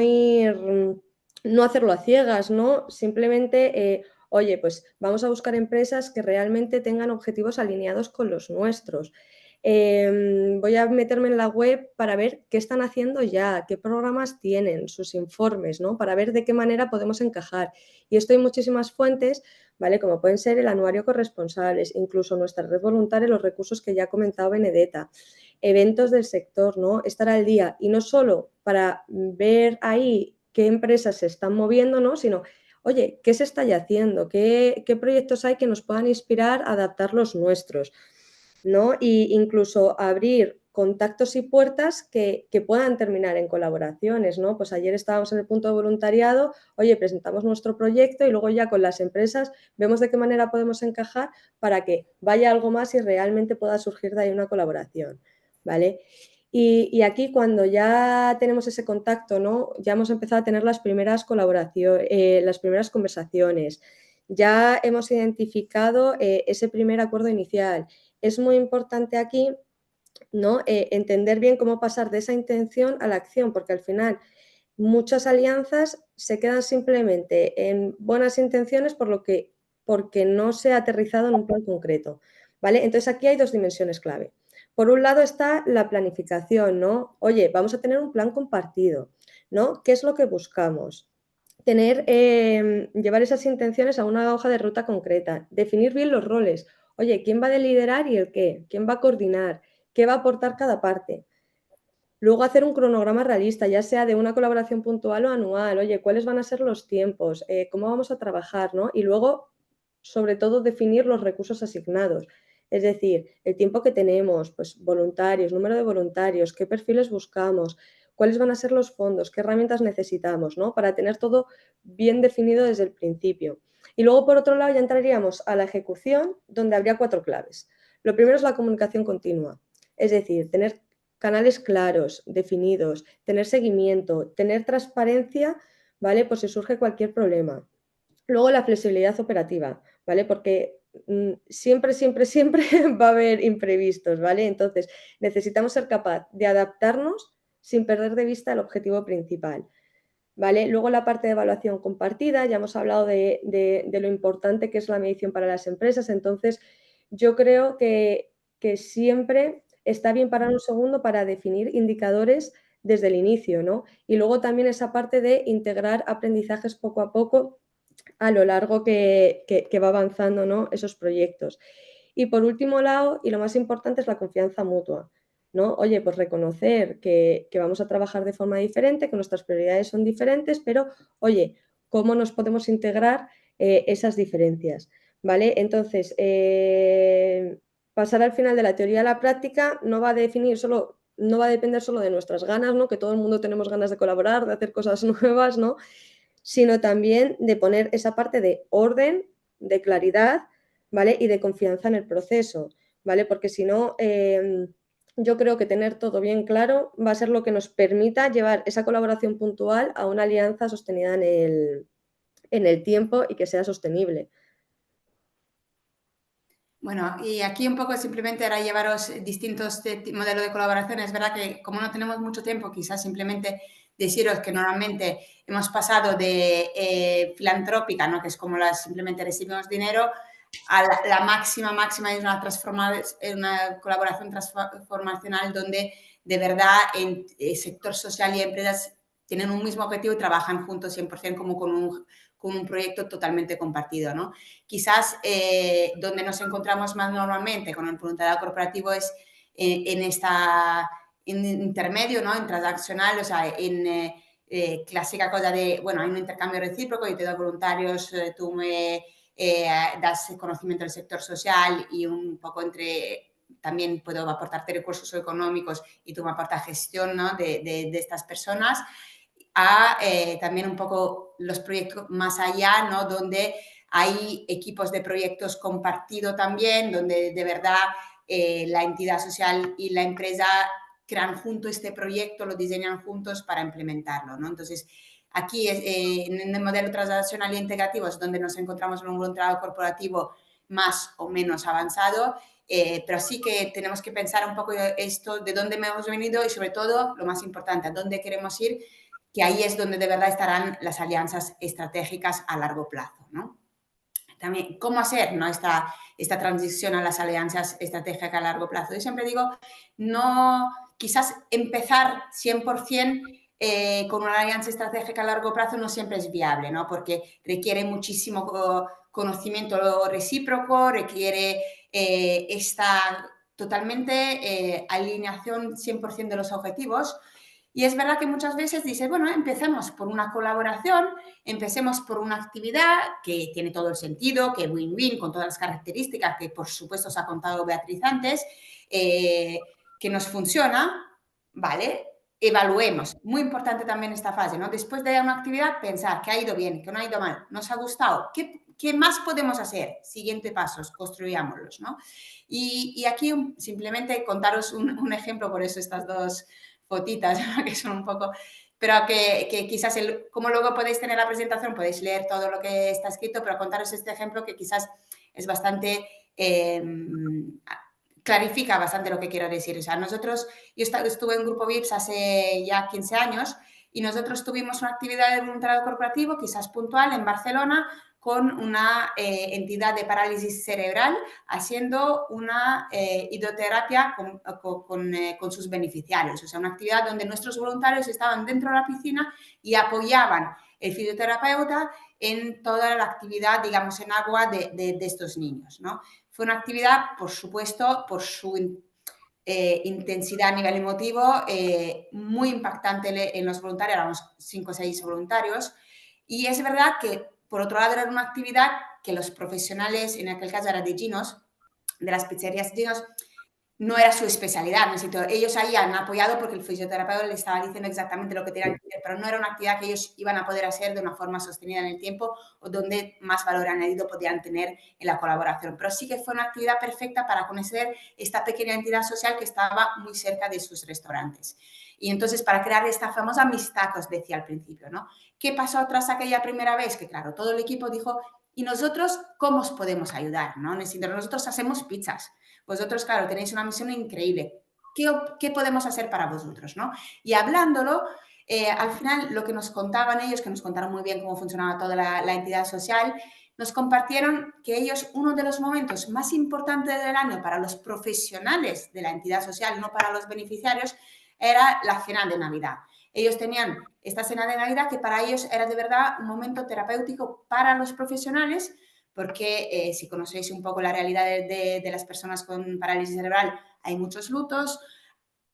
hacerlo a ciegas, ¿no? Simplemente, oye, pues vamos a buscar empresas que realmente tengan objetivos alineados con los nuestros. Voy a meterme en la web para ver qué están haciendo ya, qué programas tienen, sus informes, ¿no? Para ver de qué manera podemos encajar. Y esto hay muchísimas fuentes, ¿vale? Como pueden ser el anuario corresponsables, incluso nuestra red voluntaria, los recursos que ya ha comentado Benedetta, eventos del sector, ¿no? Estar al día y no solo para ver ahí qué empresas se están moviendo, ¿no? Sino, oye, ¿qué se está ya haciendo? ¿Qué proyectos hay que nos puedan inspirar a adaptar los nuestros? ¿No? Y incluso abrir contactos y puertas que puedan terminar en colaboraciones, ¿no? Pues ayer estábamos en el punto de voluntariado, oye, presentamos nuestro proyecto y luego ya con las empresas vemos de qué manera podemos encajar para que vaya algo más y realmente pueda surgir de ahí una colaboración, ¿vale? Y aquí cuando ya tenemos ese contacto, ¿no? Ya hemos empezado a tener las primeras colaboraciones, las primeras conversaciones, ya hemos identificado ese primer acuerdo inicial. Es muy importante aquí, ¿no? Entender bien cómo pasar de esa intención a la acción, porque al final muchas alianzas se quedan simplemente en buenas intenciones porque no se ha aterrizado en un plan concreto, ¿vale? Entonces aquí hay dos dimensiones clave. Por un lado está la planificación, ¿no? Oye, vamos a tener un plan compartido, ¿no? ¿Qué es lo que buscamos? Llevar esas intenciones a una hoja de ruta concreta, definir bien los roles. Oye, ¿quién va a liderar y el qué? ¿Quién va a coordinar? ¿Qué va a aportar cada parte? Luego hacer un cronograma realista, ya sea de una colaboración puntual o anual. Oye, ¿cuáles van a ser los tiempos? ¿Cómo vamos a trabajar? ¿No? Y luego, sobre todo, definir los recursos asignados. Es decir, el tiempo que tenemos, pues voluntarios, número de voluntarios, qué perfiles buscamos, cuáles van a ser los fondos, qué herramientas necesitamos, ¿no? Para tener todo bien definido desde el principio. Y luego, por otro lado, ya entraríamos a la ejecución, donde habría 4 claves. Lo primero es la comunicación continua. Es decir, tener canales claros, definidos, tener seguimiento, tener transparencia, ¿vale? Por si surge cualquier problema. Luego la flexibilidad operativa, ¿vale? Porque siempre, siempre, siempre va a haber imprevistos, ¿vale? Entonces necesitamos ser capaz de adaptarnos sin perder de vista el objetivo principal, ¿vale? Luego la parte de evaluación compartida, ya hemos hablado de lo importante que es la medición para las empresas, entonces yo creo que siempre está bien parar un segundo para definir indicadores desde el inicio, ¿no? Y luego también esa parte de integrar aprendizajes poco a poco a lo largo que va avanzando, ¿no? Esos proyectos. Y por último lado, y lo más importante, es la confianza mutua, ¿no? Oye, pues reconocer que vamos a trabajar de forma diferente, que nuestras prioridades son diferentes, pero, oye, ¿cómo nos podemos integrar esas diferencias? ¿Vale? Entonces, pasar al final de la teoría a la práctica no va a depender solo de nuestras ganas, ¿no? Que todo el mundo tenemos ganas de colaborar, de hacer cosas nuevas, ¿no? Sino también de poner esa parte de orden, de claridad, ¿vale? Y de confianza en el proceso, ¿vale? Porque si no, yo creo que tener todo bien claro va a ser lo que nos permita llevar esa colaboración puntual a una alianza sostenida en el tiempo y que sea sostenible. Bueno, y aquí un poco simplemente era llevaros distintos modelos de colaboración. Es verdad que como no tenemos mucho tiempo, quizás simplemente deciros que normalmente hemos pasado de filantrópica, ¿no? Que es como simplemente recibimos dinero, a la máxima es una colaboración transformacional donde de verdad el sector social y empresas tienen un mismo objetivo y trabajan juntos 100% como con un proyecto totalmente compartido, ¿no? Quizás donde nos encontramos más normalmente con el voluntariado corporativo es en intermedio, ¿no? En transaccional, o sea, en clásica cosa de, bueno, hay un intercambio recíproco, yo te doy voluntarios, tú me das conocimiento del sector social y un poco también puedo aportarte recursos económicos y tú me aportas gestión, ¿no? de estas personas, a también un poco los proyectos más allá, ¿no? Donde hay equipos de proyectos compartido también, donde de verdad la entidad social y la empresa crean juntos este proyecto, lo diseñan juntos para implementarlo, ¿no? Entonces, aquí en el modelo transaccional e integrativo es donde nos encontramos en un voluntariado corporativo más o menos avanzado, pero sí que tenemos que pensar un poco esto, de dónde hemos venido y sobre todo, lo más importante, a dónde queremos ir, que ahí es donde de verdad estarán las alianzas estratégicas a largo plazo, ¿no? También, ¿cómo hacer, ¿no? esta transición a las alianzas estratégicas a largo plazo? Yo siempre digo, no, quizás empezar 100% con una alianza estratégica a largo plazo no siempre es viable, ¿no? Porque requiere muchísimo conocimiento recíproco, requiere esta totalmente alineación 100% de los objetivos. Y es verdad que muchas veces dices, bueno, empecemos por una colaboración, empecemos por una actividad que tiene todo el sentido, que win-win, con todas las características que por supuesto os ha contado Beatriz antes, que nos funciona, ¿vale? Evaluemos. Muy importante también esta fase, ¿no? Después de una actividad, pensar que ha ido bien, que no ha ido mal, nos ha gustado, ¿qué ¿qué más podemos hacer? Siguiente pasos, construyámoslos, ¿no? Y aquí simplemente contaros un ejemplo, por eso estas dos fotitas, que son un poco... Pero que quizás, como luego podéis tener la presentación, podéis leer todo lo que está escrito, pero contaros este ejemplo que quizás es bastante... clarifica bastante lo que quiero decir. O sea, nosotros, yo estuve en Grupo VIPS hace ya 15 años y nosotros tuvimos una actividad de voluntariado corporativo, quizás puntual, en Barcelona, con una entidad de parálisis cerebral haciendo una hidroterapia con sus beneficiarios. O sea, una actividad donde nuestros voluntarios estaban dentro de la piscina y apoyaban el fisioterapeuta en toda la actividad, digamos, en agua de estos niños, ¿no? Fue una actividad, por supuesto, por su intensidad a nivel emotivo, muy impactante en los voluntarios, éramos 5 o 6 voluntarios, y es verdad que, por otro lado, era una actividad que los profesionales, en aquel caso era de Ginos, de las pizzerías Ginos, no era su especialidad, ¿no? Ellos ahí han apoyado porque el fisioterapeuta les estaba diciendo exactamente lo que tenían que hacer, pero no era una actividad que ellos iban a poder hacer de una forma sostenida en el tiempo o donde más valor añadido podían tener en la colaboración. Pero sí que fue una actividad perfecta para conocer esta pequeña entidad social que estaba muy cerca de sus restaurantes. Y entonces, para crear esta famosa amistad que os decía al principio, ¿no? ¿Qué pasó tras aquella primera vez? Que claro, todo el equipo dijo, ¿y nosotros cómo os podemos ayudar? ¿No? Nosotros hacemos pizzas. Vosotros, claro, tenéis una misión increíble. ¿Qué podemos hacer para vosotros? ¿No? Y hablándolo, al final lo que nos contaban ellos, que nos contaron muy bien cómo funcionaba toda la entidad social, nos compartieron que ellos, uno de los momentos más importantes del año para los profesionales de la entidad social, no para los beneficiarios, era la cena de Navidad. Ellos tenían esta cena de Navidad que para ellos era de verdad un momento terapéutico para los profesionales, porque si conocéis un poco la realidad de las personas con parálisis cerebral, hay muchos lutos,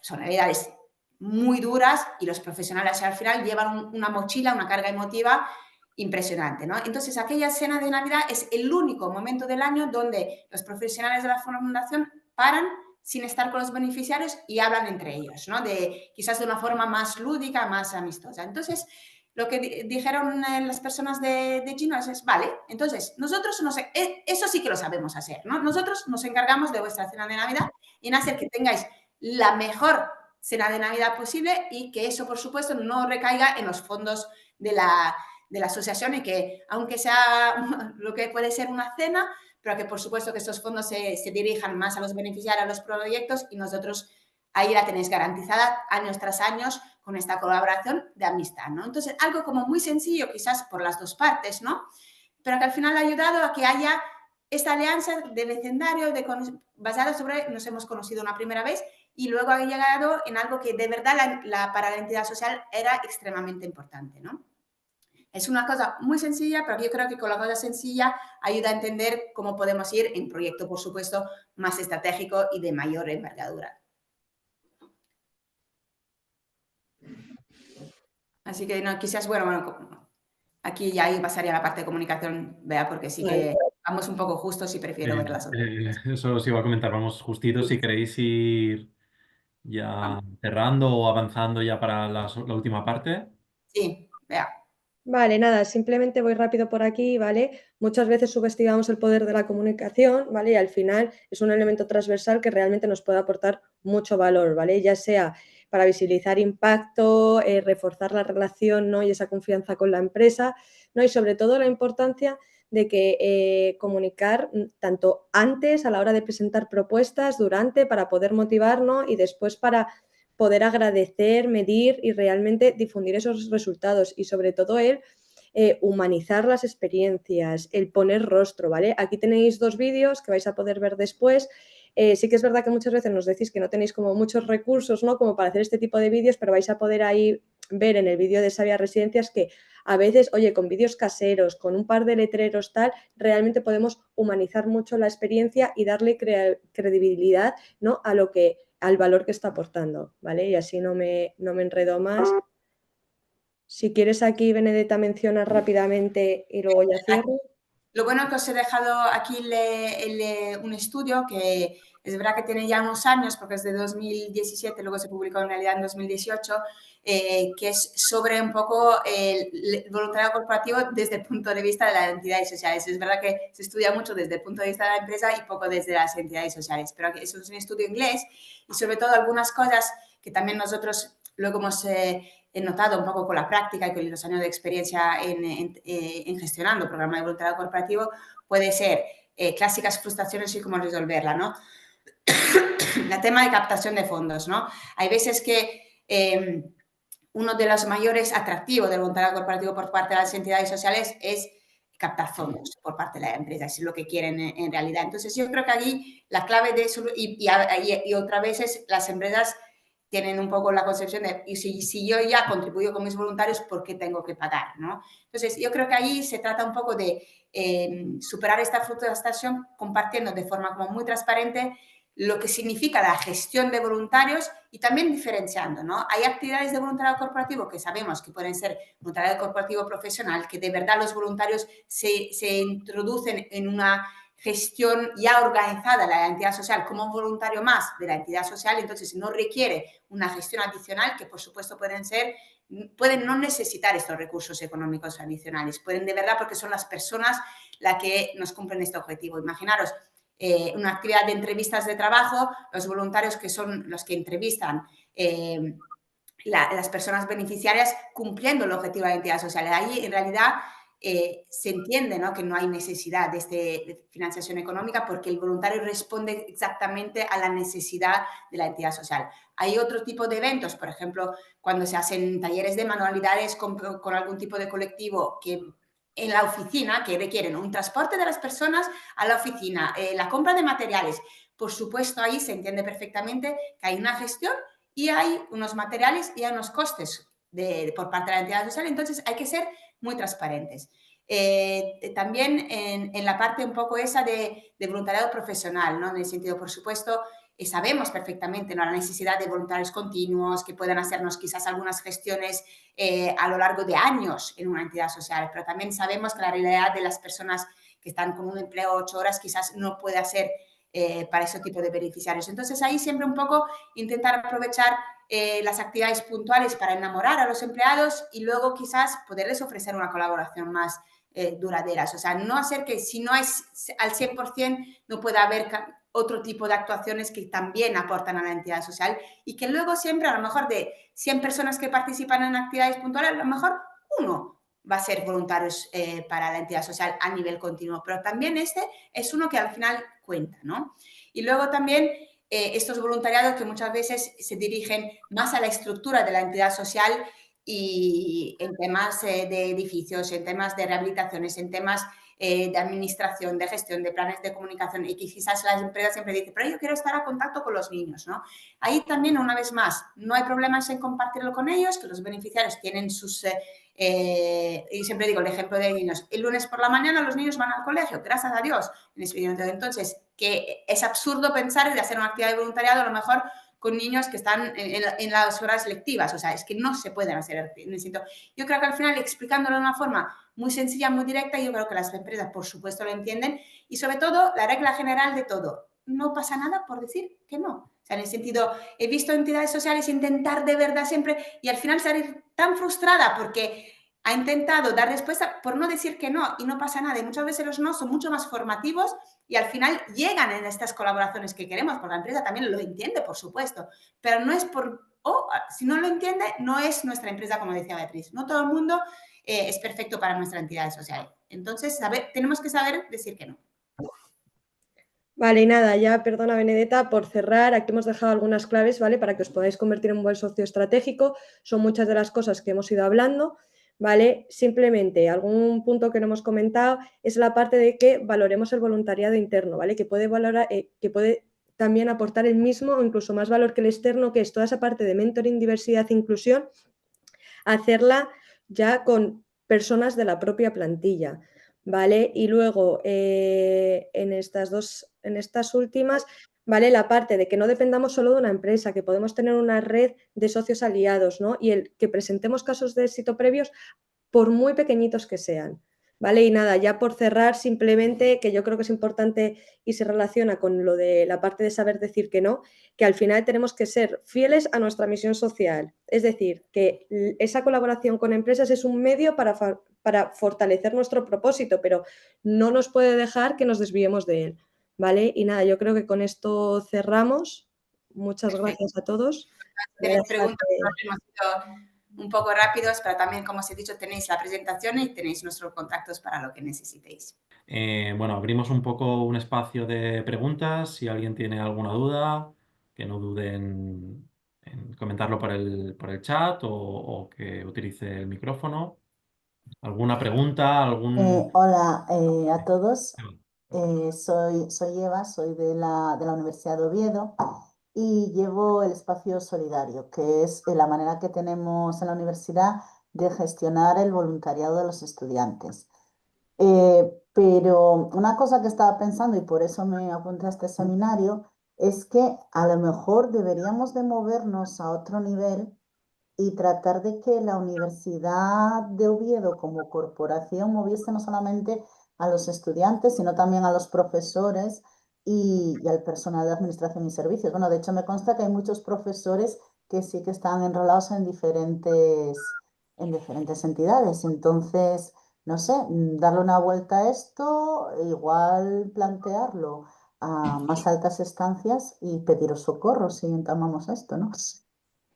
son realidades muy duras y los profesionales al final llevan una mochila, una carga emotiva impresionante, ¿no? Entonces, aquella cena de Navidad es el único momento del año donde los profesionales de la fundación paran sin estar con los beneficiarios y hablan entre ellos, ¿no? Quizás de una forma más lúdica, más amistosa. Entonces, lo que dijeron las personas de Ginos es, vale, entonces nosotros eso sí que lo sabemos hacer, ¿no? Nosotros nos encargamos de vuestra cena de Navidad y en hacer que tengáis la mejor cena de Navidad posible y que eso, por supuesto, no recaiga en los fondos de la asociación y que, aunque sea lo que puede ser una cena, pero que, por supuesto, que estos fondos se dirijan más a los beneficiarios, a los proyectos y nosotros ahí la tenéis garantizada años tras años con esta colaboración de amistad, ¿no? Entonces, algo como muy sencillo, quizás por las dos partes, ¿no? Pero que al final ha ayudado a que haya esta alianza de vecindario basada sobre nos hemos conocido una primera vez y luego ha llegado en algo que de verdad para la entidad social era extremadamente importante, ¿no? Es una cosa muy sencilla, pero yo creo que con la cosa sencilla ayuda a entender cómo podemos ir en proyecto, por supuesto, más estratégico y de mayor envergadura. Así que no, quizás, bueno, aquí ya ahí pasaría la parte de comunicación, vea, porque sí que vamos un poco justos y prefiero ver las otras. Eso os iba a comentar, vamos justitos. Si queréis ir ya cerrando o avanzando ya para la última parte. Sí, vea. Vale, nada, simplemente voy rápido por aquí, ¿vale? Muchas veces subestimamos el poder de la comunicación, ¿vale? Y al final es un elemento transversal que realmente nos puede aportar mucho valor, ¿vale? Ya sea para visibilizar impacto, reforzar la relación, ¿no? Y esa confianza con la empresa, ¿no? Y sobre todo la importancia de que comunicar tanto antes a la hora de presentar propuestas, durante, para poder motivar, ¿no? Y después para poder agradecer, medir y realmente difundir esos resultados y sobre todo el humanizar las experiencias, el poner rostro, ¿vale? Aquí tenéis 2 vídeos que vais a poder ver después. Sí que es verdad que muchas veces nos decís que no tenéis como muchos recursos, ¿no? Como para hacer este tipo de vídeos, pero vais a poder ahí ver en el vídeo de Sabia Residencias que a veces, oye, con vídeos caseros, con un par de letreros tal, realmente podemos humanizar mucho la experiencia y darle credibilidad, ¿no? Al valor que está aportando, ¿vale? Y así no me enredo más. Si quieres aquí, Benedetta, menciona rápidamente y luego ya cierro. Lo bueno que os he dejado aquí un estudio que es verdad que tiene ya unos años, porque es de 2017, luego se publicó en realidad en 2018, que es sobre un poco el voluntariado corporativo desde el punto de vista de las entidades sociales. Es verdad que se estudia mucho desde el punto de vista de la empresa y poco desde las entidades sociales, pero eso es un estudio inglés y sobre todo algunas cosas que también nosotros luego hemos he notado un poco con la práctica y con los años de experiencia en gestionando programas de voluntariado corporativo, puede ser clásicas frustraciones y cómo resolverla, ¿no? El tema de captación de fondos, ¿no? Hay veces que uno de los mayores atractivos del voluntariado corporativo por parte de las entidades sociales es captar fondos por parte de la empresa, es lo que quieren en realidad. Entonces, yo creo que allí la clave de eso, y otras veces las empresas tienen un poco la concepción de, y si yo ya contribuyo con mis voluntarios, ¿por qué tengo que pagar? ¿No? Entonces, yo creo que allí se trata un poco de superar esta frustración compartiendo de forma como muy transparente lo que significa la gestión de voluntarios y también diferenciando, ¿no? Hay actividades de voluntariado corporativo que sabemos que pueden ser voluntariado corporativo profesional, que de verdad los voluntarios se introducen en una gestión ya organizada de la entidad social como un voluntario más de la entidad social, entonces no requiere una gestión adicional que por supuesto pueden no necesitar estos recursos económicos adicionales, pueden de verdad porque son las personas las que nos cumplen este objetivo. Imaginaros una actividad de entrevistas de trabajo, los voluntarios que son los que entrevistan las personas beneficiarias cumpliendo el objetivo de la entidad social. Ahí en realidad se entiende, ¿no?, que no hay necesidad de financiación económica porque el voluntario responde exactamente a la necesidad de la entidad social. Hay otro tipo de eventos, por ejemplo, cuando se hacen talleres de manualidades con algún tipo de colectivo que en la oficina, que requieren un transporte de las personas a la oficina, la compra de materiales. Por supuesto, ahí se entiende perfectamente que hay una gestión y hay unos materiales y hay unos costes por parte de la entidad social, entonces hay que ser muy transparentes. También en la parte un poco esa de voluntariado profesional, ¿no? En el sentido, por supuesto, sabemos perfectamente, ¿no?, la necesidad de voluntarios continuos que puedan hacernos quizás algunas gestiones a lo largo de años en una entidad social, pero también sabemos que la realidad de las personas que están con un empleo 8 horas quizás no puede hacer para ese tipo de beneficiarios. Entonces, ahí siempre un poco intentar aprovechar las actividades puntuales para enamorar a los empleados y luego quizás poderles ofrecer una colaboración más duraderas. O sea, no hacer que si no es al 100% no pueda haber otro tipo de actuaciones que también aportan a la entidad social y que luego siempre, a lo mejor de 100 personas que participan en actividades puntuales, a lo mejor uno va a ser voluntarios para la entidad social a nivel continuo, pero también este es uno que al final cuenta, ¿no? Y luego también estos voluntariados que muchas veces se dirigen más a la estructura de la entidad social y en temas de edificios, en temas de rehabilitaciones, en temas de administración, de gestión, de planes de comunicación y que quizás las empresas siempre dicen, pero yo quiero estar a contacto con los niños, ¿no? Ahí también, una vez más, no hay problemas en compartirlo con ellos, que los beneficiarios tienen sus... y siempre digo el ejemplo de niños, el lunes por la mañana los niños van al colegio, gracias a Dios. Entonces, que es absurdo pensar de hacer una actividad de voluntariado a lo mejor con niños que están en las horas lectivas, o sea, es que no se pueden hacer. Yo creo que al final, explicándolo de una forma muy sencilla, muy directa, yo creo que las empresas, por supuesto, lo entienden y sobre todo, la regla general de todo, no pasa nada por decir que no. O sea, en el sentido, he visto entidades sociales intentar de verdad siempre y al final salir tan frustrada porque ha intentado dar respuesta por no decir que no y no pasa nada. Y muchas veces los no son mucho más formativos y al final llegan en estas colaboraciones que queremos, porque la empresa también lo entiende, por supuesto, pero no es por... si no lo entiende, no es nuestra empresa, como decía Beatriz. No todo el mundo es perfecto para nuestra entidad social. Entonces, tenemos que saber decir que no. Vale, y nada, ya perdona Benedetta, por cerrar, aquí hemos dejado algunas claves, ¿vale? Para que os podáis convertir en un buen socio estratégico. Son muchas de las cosas que hemos ido hablando, ¿vale? Simplemente, algún punto que no hemos comentado es la parte de que valoremos el voluntariado interno, ¿vale? Que puede también aportar el mismo o incluso más valor que el externo, que es toda esa parte de mentoring, diversidad e inclusión, hacerla ya con personas de la propia plantilla, ¿vale? Y luego, en estas últimas, ¿vale? La parte de que no dependamos solo de una empresa, que podemos tener una red de socios aliados, ¿no? Y el que presentemos casos de éxito previos, por muy pequeñitos que sean, ¿vale? Y nada, ya por cerrar, simplemente que yo creo que es importante y se relaciona con lo de la parte de saber decir que no, que al final tenemos que ser fieles a nuestra misión social. Es decir, que esa colaboración con empresas es un medio para fortalecer nuestro propósito, pero no nos puede dejar que nos desviemos de él, ¿vale? Y nada, yo creo que con esto cerramos. Muchas Perfecto. gracias a todos. Si tenéis preguntas, hemos sido un poco rápidos, pero también, como os he dicho, tenéis la presentación y tenéis nuestros contactos para lo que necesitéis. Bueno, abrimos un poco un espacio de preguntas. Si alguien tiene alguna duda, que no duden en comentarlo por el chat o que utilice el micrófono. ¿Alguna pregunta? Hola a todos. Soy Eva, soy de la Universidad de Oviedo y llevo el espacio solidario, que es la manera que tenemos en la universidad de gestionar el voluntariado de los estudiantes. Pero una cosa que estaba pensando, y por eso me apunté a este seminario, es que a lo mejor deberíamos de movernos a otro nivel y tratar de que la Universidad de Oviedo como corporación moviese no solamente a los estudiantes, sino también a los profesores y al personal de administración y servicios. Bueno, de hecho me consta que hay muchos profesores que sí que están enrolados en diferentes entidades. Entonces, no sé, darle una vuelta a esto, e igual plantearlo a más altas estancias y pediros socorro si entamamos esto, ¿no?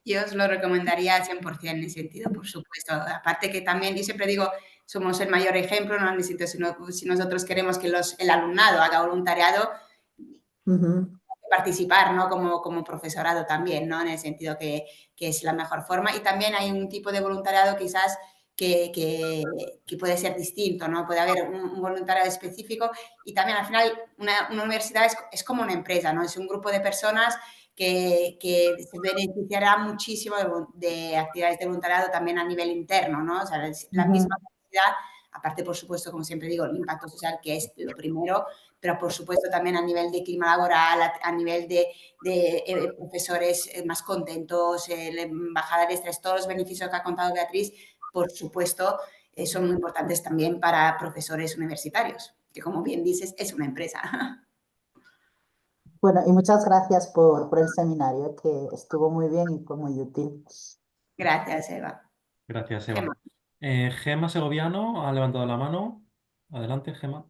Yo os lo recomendaría al 100% en ese sentido, por supuesto. Aparte que también, yo siempre digo, somos el mayor ejemplo, no necesito, si nosotros queremos que el alumnado haga voluntariado, participar, ¿no? Como profesorado también, ¿no? En el sentido que es la mejor forma. Y también hay un tipo de voluntariado quizás que puede ser distinto, ¿no? Puede haber un voluntariado específico y también al final una universidad es como una empresa, ¿no? Es un grupo de personas que se beneficiará muchísimo de actividades de voluntariado también a nivel interno, ¿no? O sea, la misma universidad, aparte, por supuesto, como siempre digo, el impacto social, que es lo primero, pero por supuesto también a nivel de clima laboral, a nivel de profesores más contentos, bajada de estrés, todos los beneficios que ha contado Beatriz, por supuesto, son muy importantes también para profesores universitarios, que como bien dices, es una empresa. Bueno, y muchas gracias por el seminario, que estuvo muy bien y fue muy útil. Gracias, Eva. Gracias, Eva. Gemma. Gema Segoviano ha levantado la mano. Adelante, Gema.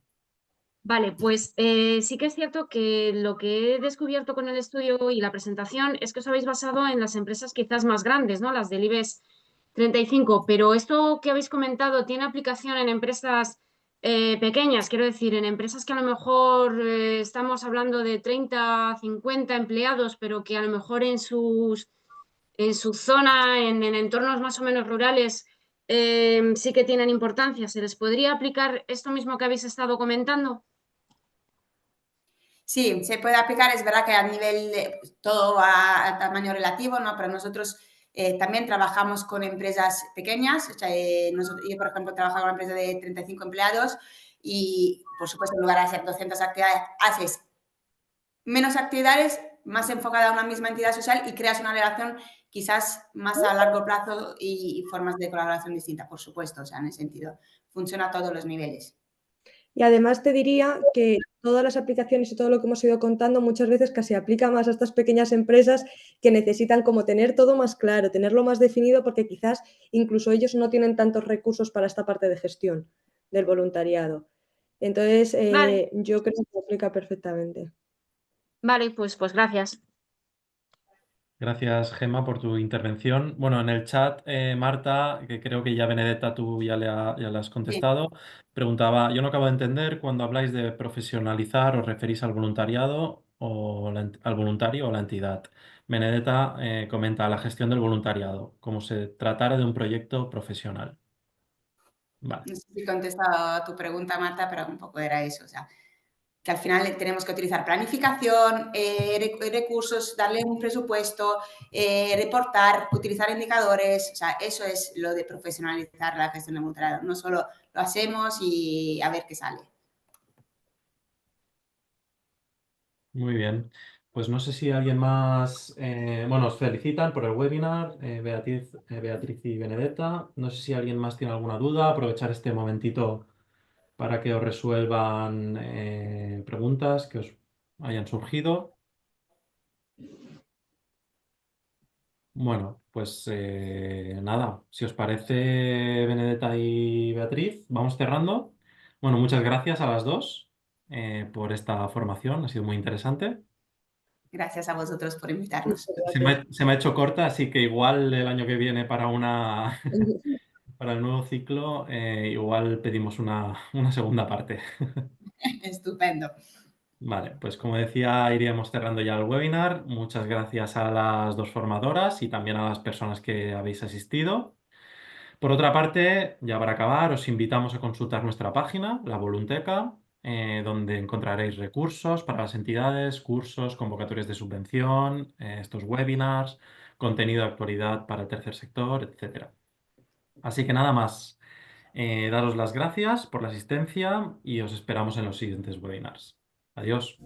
Vale, pues sí que es cierto que lo que he descubierto con el estudio y la presentación es que os habéis basado en las empresas quizás más grandes, ¿no? Las del IBEX 35, pero esto que habéis comentado tiene aplicación en empresas pequeñas, quiero decir, en empresas que a lo mejor estamos hablando de 30, 50 empleados, pero que a lo mejor en su zona, en entornos más o menos rurales, sí que tienen importancia. ¿Se les podría aplicar esto mismo que habéis estado comentando? Sí, se puede aplicar, es verdad que a nivel todo a tamaño relativo, ¿no? Pero nosotros también trabajamos con empresas pequeñas, o sea, yo, por ejemplo, trabajo con una empresa de 35 empleados y, por supuesto, en lugar de hacer 200 actividades, haces menos actividades, más enfocada a una misma entidad social y creas una relación quizás más a largo plazo y formas de colaboración distintas, por supuesto, o sea, en ese sentido, funciona a todos los niveles. Y además te diría que todas las aplicaciones y todo lo que hemos ido contando muchas veces casi aplica más a estas pequeñas empresas que necesitan como tener todo más claro, tenerlo más definido, porque quizás incluso ellos no tienen tantos recursos para esta parte de gestión del voluntariado. Entonces, Vale. yo creo que aplica perfectamente. Vale, pues gracias. Gracias, Gemma, por tu intervención. Bueno, en el chat, Marta, que creo que ya Benedetta tú ya le has contestado, preguntaba, yo no acabo de entender cuando habláis de profesionalizar, ¿os referís al voluntariado o al voluntario o la entidad? Benedetta comenta la gestión del voluntariado, como se tratara de un proyecto profesional. Vale. No sé si he contestado a tu pregunta, Marta, pero un poco era eso, o sea, que al final tenemos que utilizar planificación, recursos, darle un presupuesto, reportar, utilizar indicadores, o sea, eso es lo de profesionalizar la gestión de voluntariado, no solo lo hacemos y a ver qué sale. Muy bien. Pues no sé si alguien más, bueno, os felicitan por el webinar, Beatriz y Benedetta. No sé si alguien más tiene alguna duda, aprovechar este momentito para que os resuelvan preguntas que os hayan surgido. Bueno, pues nada, si os parece, Benedetta y Beatriz, vamos cerrando. Bueno, muchas gracias a las dos por esta formación, ha sido muy interesante. Gracias a vosotros por invitarnos. Se me ha hecho corta, así que igual el año que viene para para el nuevo ciclo, igual pedimos una segunda parte. Estupendo. Vale, pues como decía, iríamos cerrando ya el webinar. Muchas gracias a las dos formadoras y también a las personas que habéis asistido. Por otra parte, ya para acabar, os invitamos a consultar nuestra página, la Volunteca, donde encontraréis recursos para las entidades, cursos, convocatorias de subvención, estos webinars, contenido de actualidad para el tercer sector, etc. Así que nada más, daros las gracias por la asistencia y os esperamos en los siguientes webinars. Adiós.